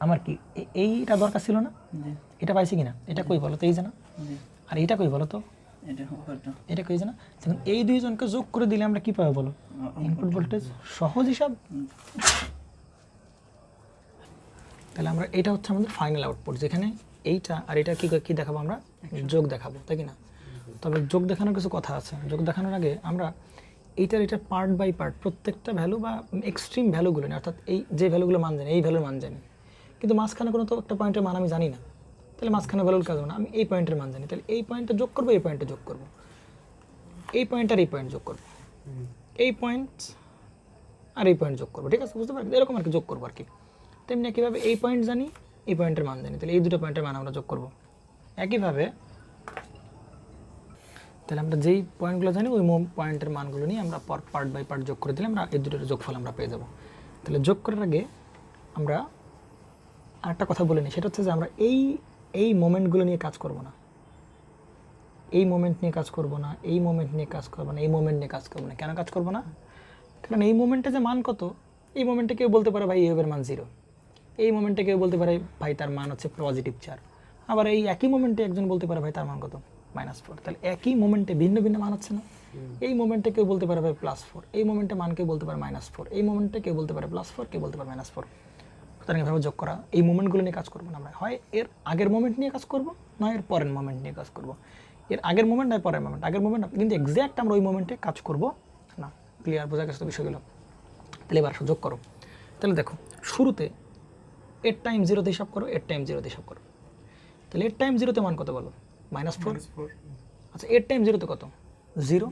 আমার কি এইটা দরকার ছিল না? এটা পাইছি কিনা? এটা কই বলো তো? এই যে না? আর এইটা কই বলো তো? এটা কই যে না? তখন এই দুইজনকে যোগ করে দিলে আমরা কি পাবো বলো? Input voltage. সহজ হিসাব। তাহলে আমরা এটা হচ্ছে আমাদের ফাইনাল আউটপুট, যেখানে এইটা আর এটা কি দেখাবো? আমরা যোগ দেখাবো, তাই কি না? তবে যোগ দেখানোর কিছু কথা আছে। যোগ দেখানোর আগে আমরা এইটার পার্ট বাই পার্ট প্রত্যেকটা ভ্যালু বা এক্সট্রিম ভ্যালুগুলো নিই, অর্থাৎ এই যে ভ্যালুগুলো মান জানি, এই ভ্যালুর মান জানি, কিন্তু মাঝখানে কোনো তো একটা পয়েন্টের মান আমি জানি না। তাহলে মাঝখানে ভ্যালুর কাজ হবে না, আমি এই পয়েন্টের মান জানি। তাহলে এই পয়েন্টে যোগ করবো, এই পয়েন্টে যোগ করবো, এই পয়েন্ট আর এই পয়েন্ট যোগ করবো, এই পয়েন্ট আর এই পয়েন্ট যোগ করবো। ঠিক আছে? বুঝতে পারছি? এরকম আর কি যোগ করবো আর কি। তেমনি একইভাবে এই পয়েন্ট জানি, এই পয়েন্টের মান জানি, তাহলে এই দুটো পয়েন্টের মান আমরা যোগ করবো। একইভাবে তাহলে আমরা যেই পয়েন্টগুলো জানি ওই পয়েন্টের মানগুলো নিয়ে আমরা পার্ট বাই পার্ট যোগ করে দিলে আমরা এই দুটোর যোগফল আমরা পেয়ে যাবো। তাহলে যোগ করার আগে আমরা আরেকটা কথা বলে নিই, সেটা হচ্ছে যে আমরা এই মোমেন্টগুলো নিয়ে কাজ করব না, এই মোমেন্ট নিয়ে কাজ করব না, এই মোমেন্ট নিয়ে কাজ করব না, এই মোমেন্ট নিয়ে কাজ করব না। কেন কাজ করব না? কারণ এই মোমেন্টে যে মান কত, এই মোমেন্টে কেউ বলতে পারে ভাই এই এর মান 0, এই মোমেন্টে কেউ বলতে পারে ভাই তার মান হচ্ছে পজিটিভ 4, আবার এই একই মোমেন্টে একজন বলতে পারে ভাই তার মান কত? -4। তাহলে একই মোমেন্টে ভিন্ন ভিন্ন মান হচ্ছে না? এই মোমেন্টে কেউ বলতে পারে ভাই +4, এই মোমেন্টে মান কেউ বলতে পারে -4, এই মোমেন্টে কেউ বলতে পারে +4, কেউ বলতে পারে -4। সুতরাং এভাবে যোগ করা, এই মোমেন্টগুলো নিয়ে কাজ করবো না আমরা, হয় এর আগের মোমেন্ট নিয়ে কাজ করবো, নয় এর পরের মোমেন্ট নিয়ে কাজ করবো। এর আগের মোমেন্ট নয় পরের মোমেন্ট, আগের মোমেন্ট কিন্তু এক্স্যাক্ট আমরা ওই মোমেন্টে কাজ করবো না। ক্লিয়ার? বোঝা গেছে তো বিষয়গুলো? তাহলে এবার যোগ করো। তাহলে দেখো শুরুতে এর টাইম 0 তে হিসাব করো, এর টাইম 0 তে হিসাব করো। তাহলে এর টাইম 0 তে মান কত বলো? -4। আচ্ছা, এর টাইম 0 তে কত? 0।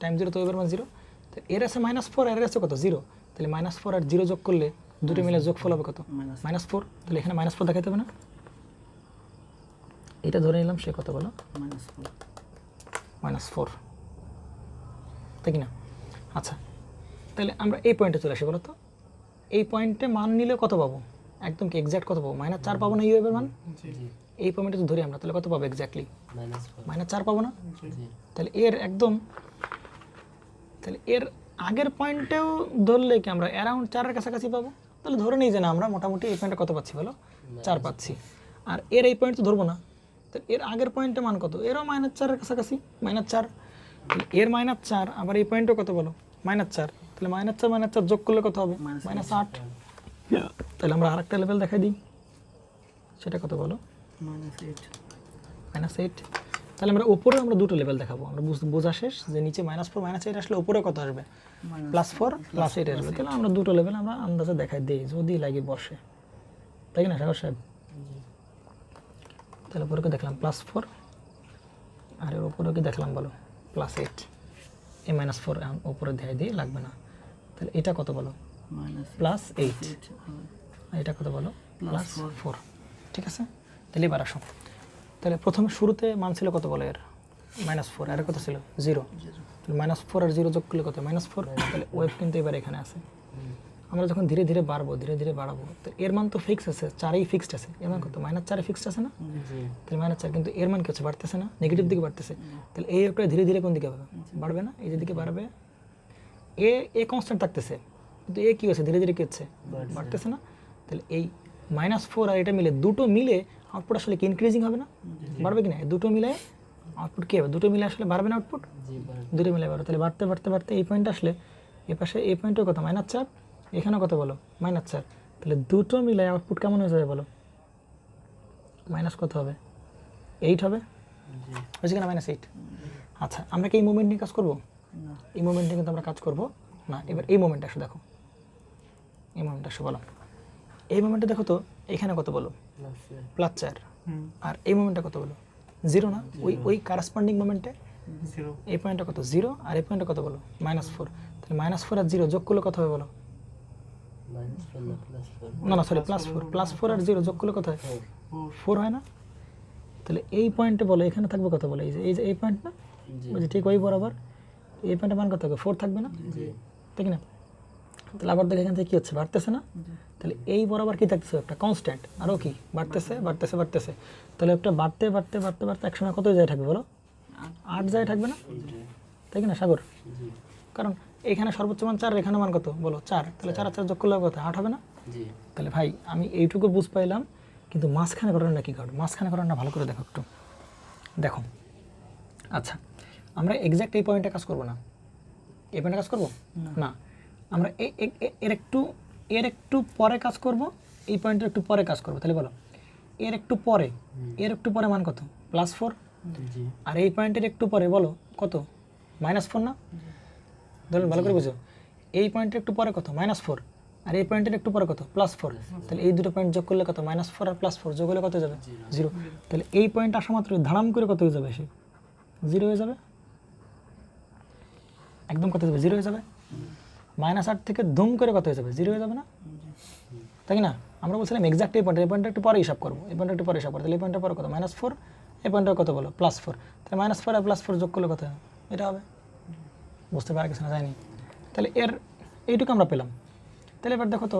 টাইম 0 তে এর মান 0। তো এর আছে -4 আর এর আছে কত? 0। তাহলে -4 আর 0 যোগ করলে দুটো মিলে যোগফল হবে কত? -4। তাহলে এখানে -4 দেখাতে হবে না? এটা ধরে নিলাম সে কত বলো? -4, তাই কি না? আচ্ছা, তাহলে আমরা এই পয়েন্টে চলে আসি বলো তো। এই পয়েন্টে মান নিলে কত পাবো? একদম কি এক্স্যাক্ট কত পাবো? -4 পাবো না? ইউএর মান এই পয়েন্টে তো ধরি আমরা, তাহলে কত পাবো এক্স্যাক্টলি? -4 পাবো না? তাহলে এর একদম, তাহলে এর আগের পয়েন্টেও ধরলে কি আমরা অ্যারাউন্ড 4-এর কাছাকাছি পাবো। তাহলে ধরে নিই যে না আমরা মোটামুটি এই পয়েন্টে কত পাচ্ছি বলো? 4 পাচ্ছি। আর এর এই পয়েন্ট তো ধরবো না, তো এর আগের পয়েন্টের মান কত? এরও -4 এর কাছাকাছি, -4। তাহলে এর -4 আবার এই পয়েন্টও কত বলো? -4। তাহলে -4 যোগ করলে কত হবে? -8। তাহলে আমরা আরেকটা লেভেল দেখাই দিই, সেটা কত বলো? -8 -8। তাহলে আমরা উপরে আমরা দুটো লেভেল দেখাবো, আমরা বোঝা শেষ যে নিচে -4 -8 আসলে উপরে কত আসবে? +4 +8 আসবে। তাহলে আমরা দুটো লেভেল আমরা আন্দাজে দেখাই দিই যদি লাগে বসে, তাই না সাগর সাহেব? তাহলে উপরে দেখলাম +4 আর এর উপরে কি দেখলাম বলো? +8। এই -4 উপরে দেখাই দিই, লাগবে না। তাহলে এটা কত বলো? +8। আর এটা কত বলো? +4। ঠিক আছে, তাহলে এবার আসো। তাহলে প্রথমে শুরুতে মান ছিল কত বলো এর? -4। আর কত ছিল? 0। তাহলে -4 আর 0 যোগ করলে কত? -4। তাহলে ওয়েভ কিন্তু এবার এখানে আছে। আমরা যখন ধীরে ধীরে বাড়বো, ধীরে ধীরে বাড়াবো, তো এর মান তো ফিক্স আছে, 4ই ফিক্সড আছে। এর মান কত? -4 ফিক্সড আছে না? তাহলে -4, কিন্তু এর মান কি হচ্ছে? বাড়তেছে না, নেগেটিভ দিকে বাড়তেছে। তাহলে এই ওয়েভটা ধীরে ধীরে কোন দিকে বাড়বে না? এই যে দিকে বাড়বে। এ কনস্ট্যান্ট থাকতেছে, কিন্তু এ কি হচ্ছে? ধীরে ধীরে কি হচ্ছে? বাড়তেছে না? তাহলে এই -4 আর এটা মিলে, দুটো মিলে আউটপুট আসলে কি ইনক্রিজিং হবে না? বাড়বে কি না? দুটো মিলে আউটপুট কি হবে? দুটো মিলে আসলে বাড়বে না আউটপুট? দুটো মিলে বাড়বে। তাহলে বাড়তে বাড়তে বাড়তে এই পয়েন্ট আসলে এই পাশে এই পয়েন্টও কত? -4। এখানেও কত বলো? -4। তাহলে দুটো মিলে আউটপুট কেমন হয়ে যাবে বলো? মাইনাস কত হবে? 8 হবে। হয়েছে কিনা? -8। আচ্ছা, আমরা কি এই মুভমেন্ট নিয়ে কাজ করবো? এই মুভমেন্ট নিয়ে কিন্তু আমরা কাজ করবো না। এবার এই মুভমেন্ট আসো, দেখো এই মুভমেন্ট আসো বলো। এই মুভমেন্টে দেখো তো এখানে কত বলো? +4। আর এই মুভমেন্টটা কত বলো? 0 না? ওই কারেসপন্ডিং মুভমেন্টে এই পয়েন্টটা কত? 0। আর এই পয়েন্টটা কত বলো? -4। তাহলে -4 আর 0 যোগ করলে কত হবে বলো? না না, সরি, +4 আর 0 যোগ করলে কত হয়? 4 হয় না? তাহলে এই পয়েন্টে বলো এখানে থাকবে কত বলো? এই যে এই পয়েন্ট না, ওই যে ঠিক ওই বরাবর এই পয়েন্টের মান কত থাকবে? 4 থাকবে না? ঠিক না? তাহলে আবার দেখো এখান থেকে কি হচ্ছে? বাড়তেছে না? তাহলে এই বরাবর কি থাকতেছে? একটা কনস্ট্যান্ট, আরও কি বাড়তেছে বাড়তেছে বাড়তেছে। তাহলে একটা বাড়তে বাড়তে বাড়তে বাড়তে একসময় কত যায় থাকবে বলো? 8 যায় থাকবে না? তাই কি না সাগর? কারণ এখানে সর্বোচ্চ মান 4, এখানে মান কত বলো? 4। তাহলে 4 আর 4 যোগ করলে কত? 8 হবে না? তাহলে ভাই আমি এইটুকু বুঝ পাইলাম, কিন্তু মাঝখানে ঘটনাটা কী ঘটে? মাঝখানে ঘটনাটা ভালো করে দেখো একটু, দেখো। আচ্ছা, আমরা এক্স্যাক্ট এই পয়েন্টে কাজ করবো না। এই পয়েন্টে কাজ করবো না, আমরা এর একটু পরে কাজ করব, এই পয়েন্টের একটু পরে কাজ করবো। তাহলে বলো এর একটু পরে মান কত? +4। আর এই পয়েন্টের একটু পরে বলো কত? -4 না? ধরুন ভালো করে বুঝো, এই পয়েন্টের একটু পরে কত? -4। আর এই পয়েন্টের একটু পরে কত? +4। তাহলে এই দুটো পয়েন্ট যোগ করলে কত? -4 আর +4 যোগ হলে কত যাবে? 0। তাহলে এই পয়েন্ট আসা মাত্র ধারাম করে কত হয়ে যাবে? সে 0 হয়ে যাবে, একদম কত যাবে? 0 হয়ে যাবে। -8 থেকে ধুম করে কত হয়ে যাবে? 0 হয়ে যাবে না? তাই না? আমরা বলছিলাম এক্সাক্ট এই পয়েন্টটা একটু পরে হিসাব করবো, এই পয়েন্টটা একটু পরে হিসাব করবো। তাহলে এই পয়েন্টটা পরে কত? -4। এই পয়েন্টটা কত বলো? +4। তাহলে -4 আর +4 যোগ করলে কত? এটা হবে। বুঝতে পারা গেছে না? যায়নি? তাহলে এইটুকু আমরা পেলাম। তাহলে এবার দেখো তো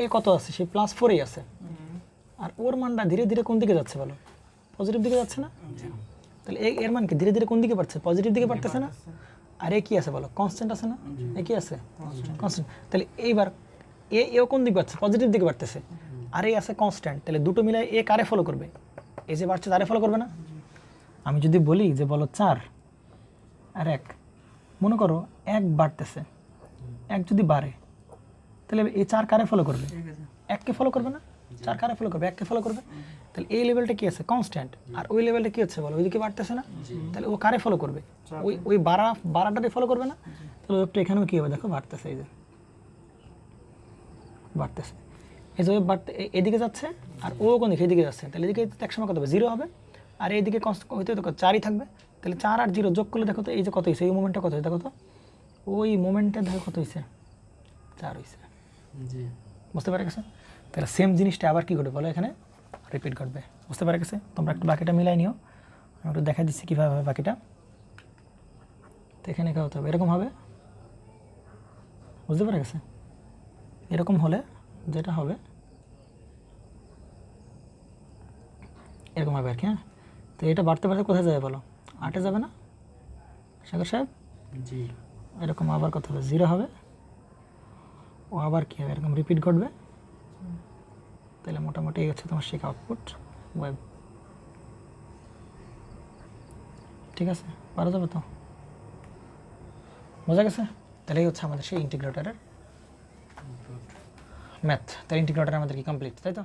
এ কত আছে? সেই +4ই আছে। আর ওর মানটা ধীরে ধীরে কোন দিকে যাচ্ছে বলো? পজিটিভ দিকে যাচ্ছে না? তাহলে এর মান কি ধীরে ধীরে কোন দিকে বাড়ছে? পজিটিভ দিকে বাড়তেছে না? আর এ কি আছে বলো? কনস্ট্যান্ট আছে না? এ কি আছে? কনস্ট্যান্ট। তাহলে এইবার এও কোন দিকে বাড়ছে? পজিটিভ দিকে বাড়তেছে। আর এই আছে কনস্ট্যান্ট। তাহলে দুটো মিলে এ কারে ফলো করবে? এই যে বাড়ছে তারে ফলো করবে না? আমি যদি বলি যে বলো 4 আর 1, মনে করো 1 বাড়তেছে, 1 যদি বাড়ে তাহলে এই 4 কারে ফলো করবে? 1কে ফলো করবে না? 4 কারে ফলো করবে? 1কে ফলো করবে। তাহলে এই লেভেলটা কি আছে? কনস্ট্যান্ট। আর ওই লেভেলটা কি হচ্ছে বলো? ওইদিকে বাড়তেছে না? তাহলে ও কারে ফলো করবে? ওই বাড়াটাকে ফলো করবে না? তাহলে ওয়েভটা এখানেও কী হবে? দেখো বাড়তেছে, এই যে বাড়তেছে, এই যে ওয়েভ বাড়তে এদিকে যাচ্ছে, আর ও কোন দিকে? এদিকে যাচ্ছে। তাহলে এদিকে একসময় কত হবে? 0 হবে। আর এইদিকে হইতে তো 4ই থাকবে। তাহলে 4 আর 0 যোগ করলে দেখো তো এই যে কত হয়েছে? এই মোমেন্টটা কত হয়েছে দেখো তো? ওই মোমেন্টে দেখো কত হয়েছে? 4 হয়েছে। বুঝতে পারে গেছে? তাহলে সেম জিনিসটা আবার কী ঘটবে বলো? এখানে রিপিট ঘটবে। বুঝতে পারে গেছে? তোমরা একটু বাকিটা মিলাই নিও, আমি একটু দেখা দিচ্ছি কীভাবে হবে বাকিটা। তো এখানে কী হতে হবে? এরকম হবে। বুঝতে পারে গেছে? এরকম হলে যেটা হবে এরকম হবে আর কি। হ্যাঁ, তো এটা বাড়তে বাড়তে কোথায় যাবে বলো? 8-এ যাবে না সাগর সাহেব? এরকম আবার কত হবে? 0 হবে। ও আবার কী হবে? এরকম রিপিট ঘটবে। তাহলে মোটামুটি এই হচ্ছে তোমার শেখা আউটপুট ওয়েব। ঠিক আছে, পারা যাবে তো? বোঝা গেছে? তাহলে এই হচ্ছে আমাদের সেই ইন্টিগ্রেটরের ম্যাথ। তাহলে ইন্টিগ্রেটর আমাদের কি কমপ্লিট, তাই তো?